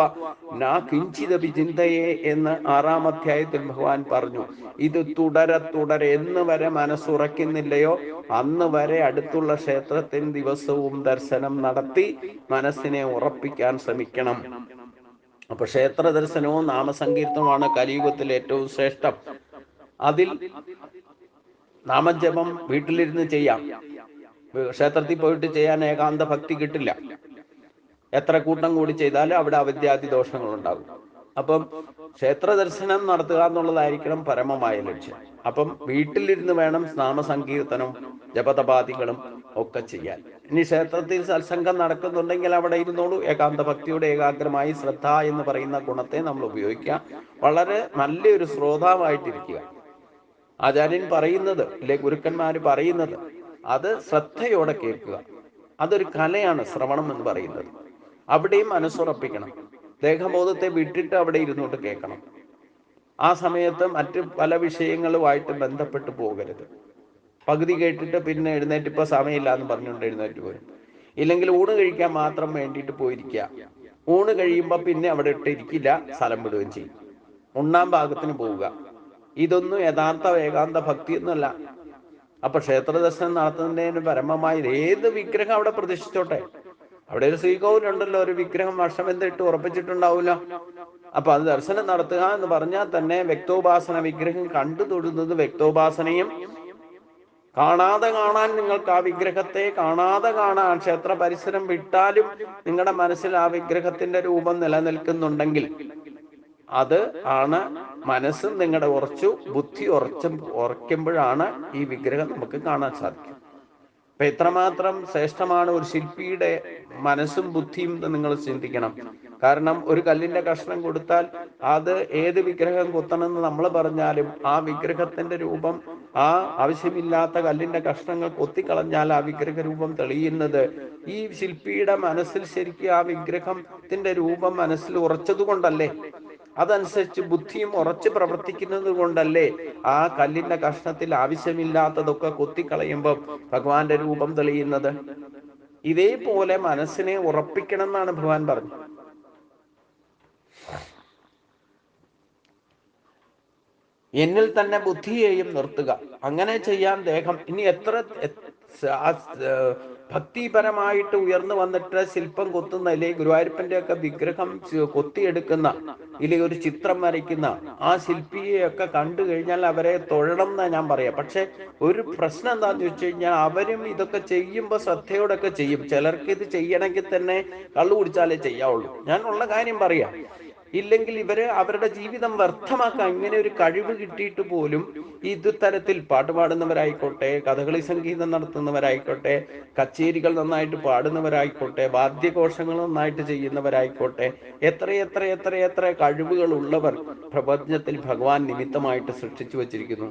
നാ കിഞ്ചിതപി ചിന്തയെ എന്ന് 6-ാം അധ്യായത്തിൽ ഭഗവാൻ പറഞ്ഞു. ഇത് തുടരെ എന്ന് വരെ മനസ്സുറയ്ക്കുന്നില്ലയോ അന്ന് വരെ അടുത്തുള്ള ക്ഷേത്രത്തിൽ ദിവസവും ദർശനം നടത്തി മനസ്സിനെ ഉറപ്പിക്കാൻ ശ്രമിക്കണം. അപ്പൊ ക്ഷേത്ര ദർശനവും നാമസങ്കീർത്തനവുമാണ് കലിയുഗത്തിൽ ഏറ്റവും ശ്രേഷ്ഠം. അതിൽ നാമജപം വീട്ടിലിരുന്ന് ചെയ്യാം, ക്ഷേത്രത്തിൽ പോയിട്ട് ചെയ്യാൻ ഏകാന്ത ഭക്തി കിട്ടില്ല. എത്ര കൂട്ടം കൂടി ചെയ്താലും അവിടെ അവിദ്യാദി ദോഷങ്ങൾ ഉണ്ടാകും. അപ്പം ക്ഷേത്ര ദർശനം നടത്തുക എന്നുള്ളതായിരിക്കണം പരമമായ ലക്ഷ്യം. അപ്പം വീട്ടിലിരുന്ന് വേണം നാമസങ്കീർത്തനം ജപതപാദികളും ഒക്കെ ചെയ്യാൻ. ഇനി ക്ഷേത്രത്തിൽ സത്സംഗം നടക്കുന്നുണ്ടെങ്കിൽ അവിടെ ഇരുന്നോളൂ. ഏകാന്ത ഭക്തിയുടെ ഏകാഗ്രമായി ശ്രദ്ധ എന്ന് പറയുന്ന ഗുണത്തെ നമ്മൾ ഉപയോഗിക്കുക. വളരെ നല്ലൊരു ശ്രോതാവായിട്ടിരിക്കുക. ആചാര്യൻ പറയുന്നത് അല്ലെ ഗുരുക്കന്മാര് പറയുന്നത് അത് ശ്രദ്ധയോടെ കേൾക്കുക. അതൊരു കലയാണ് ശ്രവണം എന്ന് പറയുന്നത്. അവിടെയും മനസ്സുറപ്പിക്കണം. ദേഹബോധത്തെ വിട്ടിട്ട് അവിടെ ഇരുന്നോട്ട് കേൾക്കണം. ആ സമയത്ത് മറ്റ് പല വിഷയങ്ങളുമായിട്ട് ബന്ധപ്പെട്ട് പോകരുത്. പകുതി കേട്ടിട്ട് പിന്നെ എഴുന്നേറ്റ് ഇപ്പൊ സമയമില്ല എന്ന് പറഞ്ഞുകൊണ്ട് എഴുന്നേറ്റ് പോരും. ഇല്ലെങ്കിൽ ഊണ് കഴിക്കാൻ മാത്രം വേണ്ടിയിട്ട് പോയിരിക്കുക. ഊണ് കഴിയുമ്പോൾ പിന്നെ അവിടെ ഇട്ടിരിക്കില്ല, സ്ഥലം വിടുകയും ചെയ്യും. ഉണ്ണാൻ പാകത്തിന് പോവുക. ഇതൊന്നും യഥാർത്ഥ ഏകാന്ത ഭക്തിയൊന്നുമല്ല. അപ്പൊ ക്ഷേത്ര ദർശനം നടത്തുന്നതിന് പരമമായി ഏത് വിഗ്രഹം അവിടെ പ്രതിഷ്ഠിച്ചോട്ടെ, അവിടെ ഒരു ശ്രീകോവിലുണ്ടല്ലോ, ഒരു വിഗ്രഹം വർഷമെന്തിട്ട് ഉറപ്പിച്ചിട്ടുണ്ടാവില്ല. അപ്പൊ അത് ദർശനം നടത്തുക എന്ന് പറഞ്ഞാൽ തന്നെ വ്യക്തോപാസന, വിഗ്രഹം കണ്ടു തൊടുന്നത് വ്യക്തോപാസനയും, കാണാതെ കാണാൻ, നിങ്ങൾക്ക് ആ വിഗ്രഹത്തെ കാണാതെ കാണാൻ, ക്ഷേത്ര പരിസരം വിട്ടാലും നിങ്ങളുടെ മനസ്സിൽ ആ വിഗ്രഹത്തിന്റെ രൂപം നിലനിൽക്കുന്നുണ്ടെങ്കിൽ അത് ആണ് മനസ്സും നിങ്ങളുടെ ഉറച്ചു, ബുദ്ധി ഉറയ്ക്കുമ്പോഴാണ് ഈ വിഗ്രഹം നമുക്ക് കാണാൻ സാധിക്കും. അപ്പൊ എത്രമാത്രം ശ്രേഷ്ഠമാണ് ഒരു ശില്പിയുടെ മനസ്സും ബുദ്ധിയും നിങ്ങൾ ചിന്തിക്കണം. കാരണം ഒരു കല്ലിന്റെ കഷ്ണം കൊടുത്താൽ അത് ഏത് വിഗ്രഹം കൊത്തണമെന്ന് നമ്മൾ പറഞ്ഞാലും ആ വിഗ്രഹത്തിന്റെ രൂപം, ആ ആവശ്യമില്ലാത്ത കല്ലിന്റെ കഷ്ണങ്ങൾ കൊത്തിക്കളഞ്ഞാൽ ആ വിഗ്രഹ രൂപം തെളിയുന്നത് ഈ ശില്പിയുടെ മനസ്സിൽ ശരിക്കും ആ വിഗ്രഹത്തിന്റെ രൂപം മനസ്സിൽ ഉറച്ചത് കൊണ്ടല്ലേ, അതനുസരിച്ച് ബുദ്ധിയും ഉറച്ച് പ്രവർത്തിക്കുന്നത് കൊണ്ടല്ലേ ആ കല്ലിന്റെ കഷ്ണത്തിൽ ആവശ്യമില്ലാത്തതൊക്കെ കൊത്തിക്കളയുമ്പോൾ ഭഗവാന്റെ രൂപം തെളിയുന്നത്. ഇതേപോലെ മനസ്സിനെ ഉറപ്പിക്കണം എന്നാണ് ഭഗവാൻ പറഞ്ഞത്. എന്നിൽ തന്നെ ബുദ്ധിയെയും നിർത്തുക. അങ്ങനെ ചെയ്യാൻ ദേഹം ഇനി എത്ര ഭക്തിപരമായിട്ട് ഉയർന്നു വന്നിട്ട് ശില്പം കൊത്തുന്ന, ഇല്ലേ ഗുരുവായൂരപ്പന്റെ ഒക്കെ വിഗ്രഹം കൊത്തിയെടുക്കുന്ന, ഇല്ലേ ഒരു ചിത്രം വരയ്ക്കുന്ന ആ ശില്പിയെയൊക്കെ കണ്ടു കഴിഞ്ഞാൽ അവരെ തൊഴണം എന്നാ ഞാൻ പറയാം. പക്ഷെ ഒരു പ്രശ്നം എന്താന്ന് ചോദിച്ചു കഴിഞ്ഞാൽ അവരും ഇതൊക്കെ ചെയ്യുമ്പോൾ ശ്രദ്ധയോടൊക്കെ ചെയ്യും. ചിലർക്ക് ഇത് ചെയ്യണമെങ്കിൽ തന്നെ കള്ളു കുടിച്ചാലേ ചെയ്യാവുള്ളൂ. ഞാൻ ഉള്ള കാര്യം പറയാം. ഇല്ലെങ്കിൽ ഇവര് അവരുടെ ജീവിതം വ്യർത്ഥമാക്കാൻ, ഇങ്ങനെ ഒരു കഴിവ് കിട്ടിയിട്ട് പോലും ഇത് തരത്തിൽ പാട്ട് പാടുന്നവരായിക്കോട്ടെ, കഥകളി സംഗീതം നടത്തുന്നവരായിക്കോട്ടെ, കച്ചേരികൾ നന്നായിട്ട് പാടുന്നവരായിക്കോട്ടെ, വാദ്യഘോഷങ്ങൾ നന്നായിട്ട് ചെയ്യുന്നവരായിക്കോട്ടെ, എത്ര എത്ര എത്ര എത്ര കഴിവുകൾ ഉള്ളവർ പ്രപഞ്ചത്തിൽ ഭഗവാൻ നിമിത്തമായിട്ട് സൃഷ്ടിച്ചു വച്ചിരിക്കുന്നു.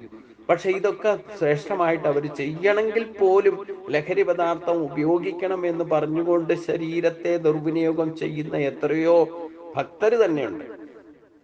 പക്ഷെ ഇതൊക്കെ ശ്രേഷ്ഠമായിട്ട് അവർ ചെയ്യണമെങ്കിൽ പോലും ലഹരി പദാർത്ഥം ഉപയോഗിക്കണം എന്ന് പറഞ്ഞുകൊണ്ട് ശരീരത്തെ ദുർവിനിയോഗം ചെയ്യുന്ന എത്രയോ ഭക്തര് തന്നെയുണ്ട്.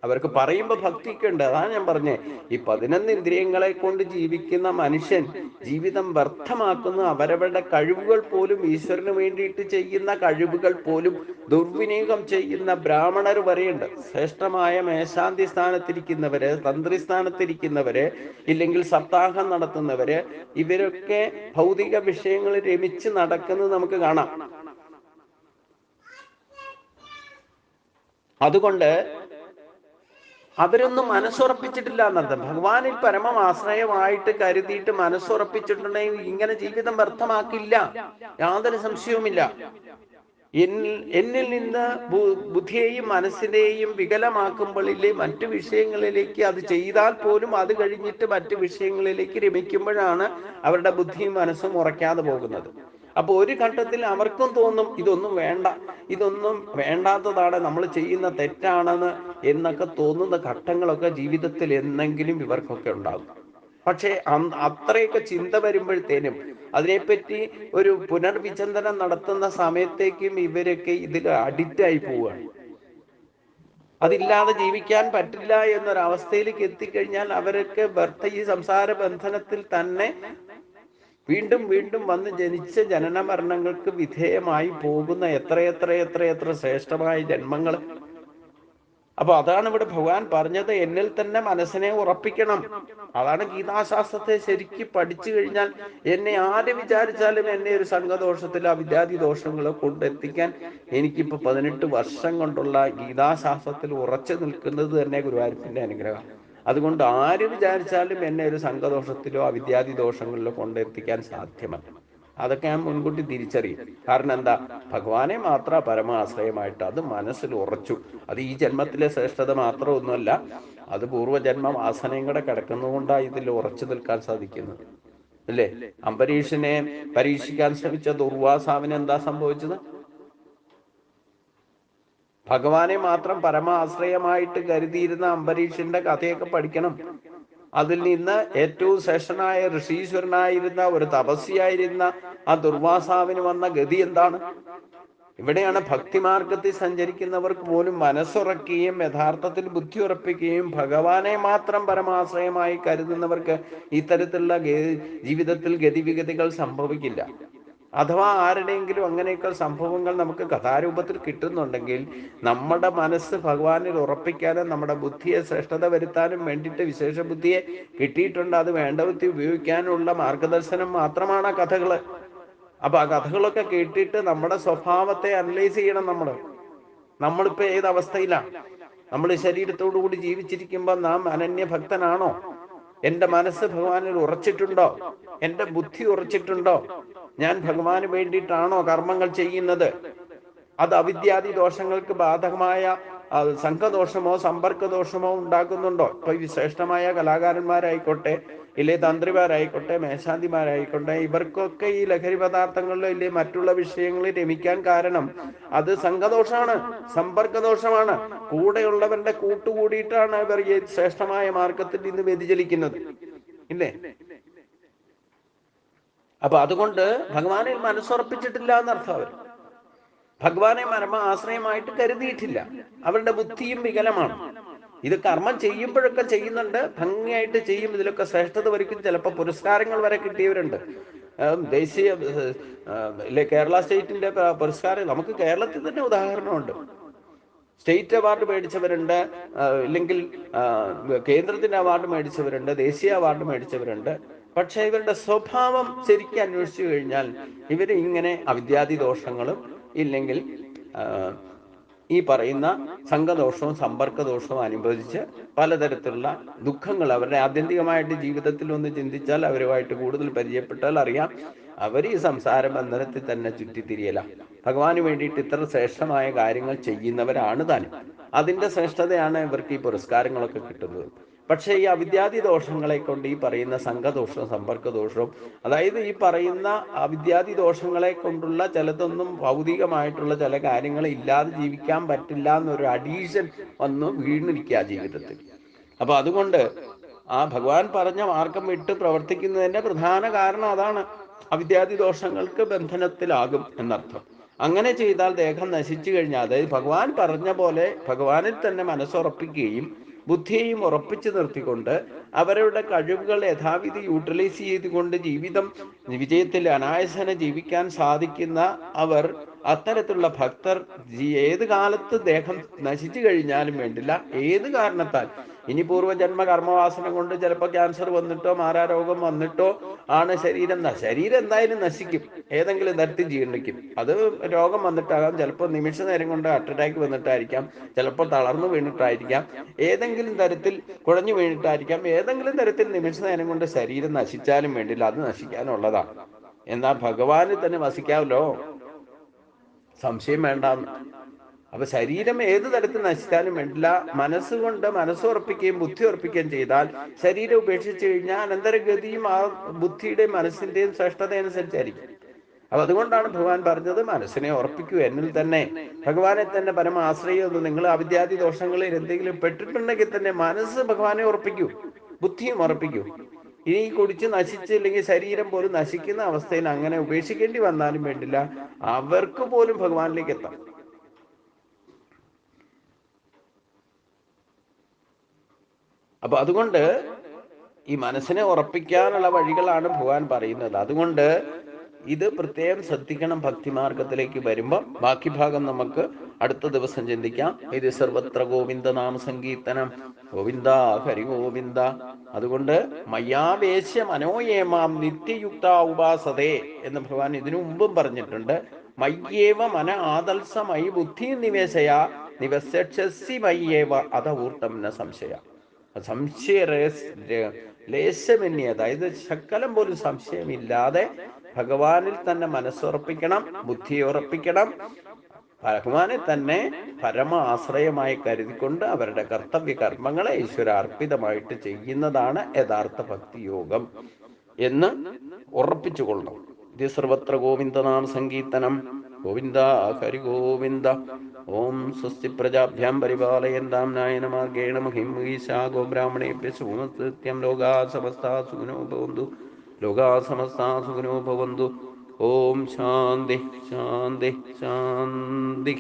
അവർക്ക് പറയുമ്പോൾ ഭക്തിയൊക്കെ ഉണ്ട്. അതാണ് ഞാൻ പറഞ്ഞേ, ഈ 11 ഇന്ദ്രിയങ്ങളെ കൊണ്ട് ജീവിക്കുന്ന മനുഷ്യൻ ജീവിതം വ്യർത്ഥമാക്കുന്ന, അവരവരുടെ കഴിവുകൾ പോലും, ഈശ്വരന് വേണ്ടിയിട്ട് ചെയ്യുന്ന കഴിവുകൾ പോലും ദുർവിനിയോഗം ചെയ്യുന്ന ബ്രാഹ്മണർ വരെയുണ്ട്. ശ്രേഷ്ഠമായ മേശാന്തി സ്ഥാനത്തിരിക്കുന്നവര്, തന്ത്രി സ്ഥാനത്തിരിക്കുന്നവര്, ഇല്ലെങ്കിൽ സപ്താഹം നടത്തുന്നവര്, ഇവരൊക്കെ ഭൗതിക വിഷയങ്ങളിൽ രമിച്ച് നടക്കുന്നത് നമുക്ക് കാണാം. അതുകൊണ്ട് അവരൊന്നും മനസ്സുറപ്പിച്ചിട്ടില്ല എന്നർത്ഥം. ഭഗവാനിൽ പരമം ആശ്രയമായിട്ട് കരുതിയിട്ട് മനസ്സുറപ്പിച്ചിട്ടുണ്ടെങ്കിൽ ഇങ്ങനെ ജീവിതം വ്യർത്ഥമാക്കില്ല, യാതൊരു സംശയവുമില്ല. എന്നിൽ നിന്ന് ബുദ്ധിയെയും മനസ്സിനെയും വികലമാക്കുമ്പോഴില്ലേ മറ്റു വിഷയങ്ങളിലേക്ക് അത് ചെയ്താൽ പോലും അത് കഴിഞ്ഞിട്ട് മറ്റു വിഷയങ്ങളിലേക്ക് രമിക്കുമ്പോഴാണ് അവരുടെ ബുദ്ധിയും മനസ്സും ഉറയ്ക്കാതെ പോകുന്നത്. അപ്പൊ ഒരു ഘട്ടത്തിൽ അവർക്കും തോന്നും ഇതൊന്നും വേണ്ട, ഇതൊന്നും വേണ്ടാത്തതാണ്, നമ്മൾ ചെയ്യുന്ന തെറ്റാണെന്ന് എന്നൊക്കെ തോന്നുന്ന ഘട്ടങ്ങളൊക്കെ ജീവിതത്തിൽ എന്നെങ്കിലും ഇവർക്കൊക്കെ ഉണ്ടാകും. പക്ഷേ അത്രയൊക്കെ ചിന്ത വരുമ്പോഴത്തേനും, അതിനെപ്പറ്റി ഒരു പുനർവിചിന്തനം നടത്തുന്ന സമയത്തേക്കും ഇവരൊക്കെ ഇതിൽ അഡിക്റ്റ് ആയി പോവുകയാണ്. അതില്ലാതെ ജീവിക്കാൻ പറ്റില്ല എന്നൊരവസ്ഥയിലേക്ക് എത്തിക്കഴിഞ്ഞാൽ അവരൊക്കെ ഈ സംസാര ബന്ധനത്തിൽ തന്നെ വീണ്ടും വീണ്ടും വന്ന് ജനിച്ച ജനന മരണങ്ങൾക്ക് വിധേയമായി പോകുന്ന എത്ര ശ്രേഷ്ഠമായ ജന്മങ്ങൾ. അപ്പൊ അതാണ് ഇവിടെ ഭഗവാൻ പറഞ്ഞത്, എന്നിൽ തന്നെ മനസ്സിനെ ഉറപ്പിക്കണം. അതാണ് ഗീതാശാസ്ത്രത്തെ ശരിക്കും പഠിച്ചു കഴിഞ്ഞാൽ എന്നെ ആര് വിചാരിച്ചാലും എന്നെ ഒരു സംഘദോഷത്തിലോ വിദ്യാധി ദോഷങ്ങളോ കൊണ്ടെത്തിക്കാൻ എനിക്കിപ്പോ 18 വർഷം കൊണ്ടുള്ള ഗീതാശാസ്ത്രത്തിൽ ഉറച്ചു നിൽക്കുന്നത് തന്നെ ഗുരുവായൂരപ്പന്റെ അനുഗ്രഹം. അതുകൊണ്ട് ആര് വിചാരിച്ചാലും എന്നെ ഒരു സംഘദോഷത്തിലോ അവിദ്യാദി ദോഷങ്ങളിലോ കൊണ്ടെത്തിക്കാൻ സാധ്യമല്ല. അതൊക്കെ ഞാൻ മുൻകൂട്ടി തിരിച്ചറിയും. കാരണം എന്താ, ഭഗവാനെ മാത്ര പരമാശ്രയമായിട്ട് അത് മനസ്സിൽ ഉറച്ചു. അത് ഈ ജന്മത്തിലെ ശ്രേഷ്ഠത മാത്രമൊന്നുമല്ല, അത് പൂർവ്വജന്മ വാസനയും കൂടെ കിടക്കുന്നതുകൊണ്ടാണ് ഇതിൽ ഉറച്ചു നിൽക്കാൻ സാധിക്കുന്നത്, അല്ലേ? അംബരീഷിനെ പരീക്ഷിക്കാൻ ശ്രമിച്ച ദുർവാസാവിന് എന്താ സംഭവിച്ചത്? ഭഗവാനെ മാത്രം പരമാശ്രയമായിട്ട് കരുതിയിരുന്ന അംബരീഷിന്റെ കഥയൊക്കെ പഠിക്കണം. അതിൽ നിന്ന് ഏറ്റവും ശ്രേഷ്ഠനായ ഋഷീശ്വരനായിരുന്ന ഒരു തപസ്യായിരുന്ന ആ ദുർവാസാവിന് വന്ന ഗതി എന്താണ്? ഇവിടെയാണ് ഭക്തിമാർഗത്തിൽ സഞ്ചരിക്കുന്നവർക്ക് പോലും മനസ്സുറക്കുകയും യഥാർത്ഥത്തിൽ ബുദ്ധി ഉറപ്പിക്കുകയും ഭഗവാനെ മാത്രം പരമാശ്രയമായി കരുതുന്നവർക്ക് ഇത്തരത്തിലുള്ള ജീവിതത്തിൽ ഗതിവിഗതികൾ സംഭവിക്കില്ല. അഥവാ ആരുടെയെങ്കിലും അങ്ങനെയൊക്കെ സംഭവങ്ങൾ നമുക്ക് കഥാരൂപത്തിൽ കിട്ടുന്നുണ്ടെങ്കിൽ നമ്മുടെ മനസ്സ് ഭഗവാനിൽ ഉറപ്പിക്കാനും നമ്മുടെ ബുദ്ധിയെ ശ്രേഷ്ഠത വരുത്താനും വേണ്ടിയിട്ട് വിശേഷ ബുദ്ധിയെ കിട്ടിയിട്ടുണ്ട്. അത് വേണ്ട ബുദ്ധി ഉപയോഗിക്കാനുള്ള മാർഗദർശനം മാത്രമാണ് ആ കഥകള്. അപ്പൊ ആ കഥകളൊക്കെ കേട്ടിട്ട് നമ്മുടെ സ്വഭാവത്തെ അനലൈസ് ചെയ്യണം. നമ്മളിപ്പോ ഏത് അവസ്ഥയിലാണ്? നമ്മൾ ശരീരത്തോടു കൂടി ജീവിച്ചിരിക്കുമ്പോൾ നാം അനന്യഭക്തനാണോ? എൻ്റെ മനസ്സ് ഭഗവാനിൽ ഉറച്ചിട്ടുണ്ടോ? എൻ്റെ ബുദ്ധി ഉറച്ചിട്ടുണ്ടോ? ഞാൻ ഭഗവാന് വേണ്ടിയിട്ടാണോ കർമ്മങ്ങൾ ചെയ്യുന്നത്? അത് അവിദ്യാദി ദോഷങ്ങൾക്ക് ബാധകമായ സംഘദോഷമോ സമ്പർക്കദോഷമോ ഉണ്ടാക്കുന്നുണ്ടോ? ഇപ്പൊ ഈ ശ്രേഷ്ഠമായ കലാകാരന്മാരായിക്കോട്ടെ, ഇല്ലേ തന്ത്രിമാരായിക്കോട്ടെ, മേശാന്തിമാരായിക്കോട്ടെ, ഇവർക്കൊക്കെ ഈ ലഹരി പദാർത്ഥങ്ങളിലോ ഇല്ലേ മറ്റുള്ള വിഷയങ്ങളിൽ രമിക്കാൻ കാരണം അത് സംഘദോഷമാണ്, സമ്പർക്കദോഷമാണ്. കൂടെയുള്ളവരുടെ കൂട്ടുകൂടിയിട്ടാണ് ഇവർ ഈ ശ്രേഷ്ഠമായ മാർഗത്തിൽ നിന്ന് വ്യതിചലിക്കുന്നത്, ഇല്ലേ? അപ്പൊ അതുകൊണ്ട് ഭഗവാനിൽ മനസ്സുറപ്പിച്ചിട്ടില്ല എന്നർത്ഥം. അവർ ഭഗവാനെ പരമ ആശ്രയമായിട്ട് കരുതിയിട്ടില്ല. അവരുടെ ബുദ്ധിയും വികലമാണ്. ഇത് കർമ്മം ചെയ്യുമ്പോഴൊക്കെ ചെയ്യുന്നുണ്ട്, ഭംഗിയായിട്ട് ചെയ്യും, ഇതിലൊക്കെ ശ്രേഷ്ഠത വരിക്കും. ചിലപ്പോൾ പുരസ്കാരങ്ങൾ വരെ കിട്ടിയവരുണ്ട്. ദേശീയ കേരള സ്റ്റേറ്റിന്റെ പുരസ്കാരം നമുക്ക് കേരളത്തിൽ തന്നെ ഉദാഹരണമുണ്ട്. സ്റ്റേറ്റ് അവാർഡ് മേടിച്ചവരുണ്ട്, ഇല്ലെങ്കിൽ കേന്ദ്രത്തിന്റെ അവാർഡ് മേടിച്ചവരുണ്ട്, ദേശീയ അവാർഡ് മേടിച്ചവരുണ്ട്. പക്ഷെ ഇവരുടെ സ്വഭാവം ശരിക്കും അന്വേഷിച്ചു കഴിഞ്ഞാൽ ഇവർ ഇങ്ങനെ അവിദ്യാദി ദോഷങ്ങളും ഇല്ലെങ്കിൽ ഈ പറയുന്ന സംഘദോഷവും സമ്പർക്കദോഷവും അനുഭവിച്ച് പലതരത്തിലുള്ള ദുഃഖങ്ങൾ അവരുടെ ആത്യന്തികമായിട്ട് ജീവിതത്തിൽ ഒന്ന് ചിന്തിച്ചാൽ, അവരുമായിട്ട് കൂടുതൽ പരിചയപ്പെട്ടാൽ അറിയാം, അവർ ഈ സംസാര ബന്ധനത്തിൽ തന്നെ ചുറ്റിത്തിരിയല. ഭഗവാന് വേണ്ടിയിട്ട് ഇത്ര ശ്രേഷ്ഠമായ കാര്യങ്ങൾ ചെയ്യുന്നവരാണ് താനും. അതിന്റെ ശ്രേഷ്ഠതയാണ് ഇവർക്ക് ഈ പുരസ്കാരങ്ങളൊക്കെ കിട്ടുന്നത്. പക്ഷേ ഈ അവിദ്യാദി ദോഷങ്ങളെ കൊണ്ട് ഈ പറയുന്ന സംഘദോഷവും സമ്പർക്കദോഷവും, അതായത് ഈ പറയുന്ന അവിദ്യാദി ദോഷങ്ങളെ കൊണ്ടുള്ള ചിലതൊന്നും ഭൗതികമായിട്ടുള്ള ചില കാര്യങ്ങൾ ഇല്ലാതെ ജീവിക്കാൻ പറ്റില്ല എന്നൊരു അഡീഷൻ വന്ന് വീണിരിക്കുക ജീവിതത്തിൽ. അപ്പൊ അതുകൊണ്ട് ആ ഭഗവാൻ പറഞ്ഞ മാർഗം വിട്ട് പ്രവർത്തിക്കുന്നതിന്റെ പ്രധാന കാരണം അതാണ്. അവിദ്യാദി ദോഷങ്ങൾക്ക് ബന്ധനത്തിലാകും എന്നർത്ഥം. അങ്ങനെ ചെയ്താൽ ദേഹം നശിച്ചു കഴിഞ്ഞാൽ, അതായത് ഭഗവാൻ പറഞ്ഞ പോലെ ഭഗവാനിൽ തന്നെ മനസ്സുറപ്പിക്കുകയും ബുദ്ധിയെയും ഉറപ്പിച്ചു നിർത്തിക്കൊണ്ട് അവരുടെ കഴിവുകൾ യഥാവിധി യൂട്ടിലൈസ് ചെയ്തുകൊണ്ട് ജീവിതം വിജയത്തിൽ അനായാസന ജീവിക്കാൻ സാധിക്കുന്ന അവർ, അത്തരത്തിലുള്ള ഭക്തർ ഏത് കാലത്ത് ദേഹം നശിച്ചു കഴിഞ്ഞാലും വേണ്ടില്ല, ഏത് കാരണത്താൽ, ഇനി പൂർവ്വജന്മ കർമ്മവാസന കൊണ്ട് ചിലപ്പോൾ ക്യാൻസർ വന്നിട്ടോ മാരാരോഗം വന്നിട്ടോ ആണ് ശരീരം എന്തായാലും നശിക്കും, ഏതെങ്കിലും തരത്തിൽ ജീർണിക്കും. അത് രോഗം വന്നിട്ടാകാം, ചിലപ്പോൾ നിമിഷ നേരം കൊണ്ട് ഹാർട്ട് അറ്റാക്ക് വന്നിട്ടായിരിക്കാം, ചിലപ്പോൾ തളർന്നു വീണിട്ടായിരിക്കാം, ഏതെങ്കിലും തരത്തിൽ കുഴഞ്ഞു വീണിട്ടായിരിക്കാം, ഏതെങ്കിലും തരത്തിൽ നിമിഷ നേരം കൊണ്ട് ശരീരം നശിച്ചാലും വേണ്ടില്ല, അത് നശിക്കാനുള്ളതാണ്. എന്നാൽ ഭഗവാന് തന്നെ വസിക്കാമല്ലോ, സംശയം വേണ്ട. അപ്പൊ ശരീരം ഏത് തരത്തിൽ നശിച്ചാലും വേണ്ടില്ല, മനസ്സുകൊണ്ട് മനസ്സുറപ്പിക്കുകയും ബുദ്ധി ഉറപ്പിക്കുകയും ചെയ്താൽ ശരീരം ഉപേക്ഷിച്ചു കഴിഞ്ഞാൽ അനന്തരഗതിയും ആ ബുദ്ധിയുടെയും മനസ്സിന്റെയും ശ്രേഷ്ഠത അനുസരിച്ചായിരിക്കും. അപ്പൊ അതുകൊണ്ടാണ് ഭഗവാൻ പറഞ്ഞത്, മനസ്സിനെ ഉറപ്പിക്കൂ എന്നിൽ തന്നെ, ഭഗവാനെ തന്നെ പരമാശ്രയം. നിങ്ങൾ അവിദ്യാദി ദോഷങ്ങളിൽ എന്തെങ്കിലും പെട്ടിട്ടുണ്ടെങ്കിൽ തന്നെ മനസ്സ് ഭഗവാനെ ഉറപ്പിക്കൂ, ബുദ്ധിയും ഉറപ്പിക്കൂ. ഇനി കുടിച്ച് നശിച്ചില്ലെങ്കിൽ ശരീരം പോലും നശിക്കുന്ന അവസ്ഥയിൽ അങ്ങനെ ഉപേക്ഷിക്കേണ്ടി വന്നാലും വേണ്ടില്ല, അവർക്ക് പോലും ഭഗവാനിലേക്ക് എത്താം. അപ്പൊ അതുകൊണ്ട് ഈ മനസ്സിനെ ഉറപ്പിക്കാനുള്ള വഴികളാണ് ഭഗവാൻ പറയുന്നത്. അതുകൊണ്ട് ഇത് പ്രത്യേകം ശ്രദ്ധിക്കണം. ഭക്തിമാർഗത്തിലേക്ക് വരുമ്പോൾ ബാക്കി ഭാഗം നമുക്ക് അടുത്ത ദിവസം ചിന്തിക്കാം. ഇത് സർവത്ര ഗോവിന്ദ നാമ സങ്കീർത്തനം, ഗോവിന്ദ ഹരി ഗോവിന്ദ. അതുകൊണ്ട് മയ്യാവേശ്യ മനോയേമാം നിത്യയുക്ത ഉപാസതേ എന്ന് ഭഗവാൻ ഇതിനു മുമ്പും പറഞ്ഞിട്ടുണ്ട്. മയ്യേവ മന ആദൽസമയി ബുദ്ധി നിവേശയ നിവസ്യക്ഷസി മയ്യേവ അത ഊർത്തം ന സംശയ. സംശയ ലേശമന്യ, അതായത് ശക്കലം പോലും സംശയമില്ലാതെ ഭഗവാനിൽ തന്നെ മനസ്സുറപ്പിക്കണം, ബുദ്ധിയെ ഉറപ്പിക്കണം. ഭഗവാനെ തന്നെ പരമ ആശ്രയമായി കരുതിക്കൊണ്ട് അവരുടെ കർത്തവ്യ കർമ്മങ്ങളെ ഈശ്വരാർപ്പിതമായിട്ട് ചെയ്യുന്നതാണ് യഥാർത്ഥ ഭക്തിയോഗം എന്ന് ഉറപ്പിച്ചുകൊള്ളണം. ഇത് സർവത്ര ഗോവിന്ദനാമ സങ്കീർത്തനം, ഗോവിന്ദ ഹരി ഗോവിന്ദ. ഓം സ്വസ്തി പ്രജാഭ്യാം പരിപാലയന്താം ന്യായേന മാർഗേണ മഹിം മഹീശാ ഗോബ്രാഹ്മണേഭ്യ സുഖമസ്തൃത്യം. ലോകാ സമസ്താ സുഖിനോ ഭവന്തു, ലോകാ സമസ്താ സുഖിനോ ഭവന്തു. ഓം ശാന്തി ശാന്തി ശാന്തി.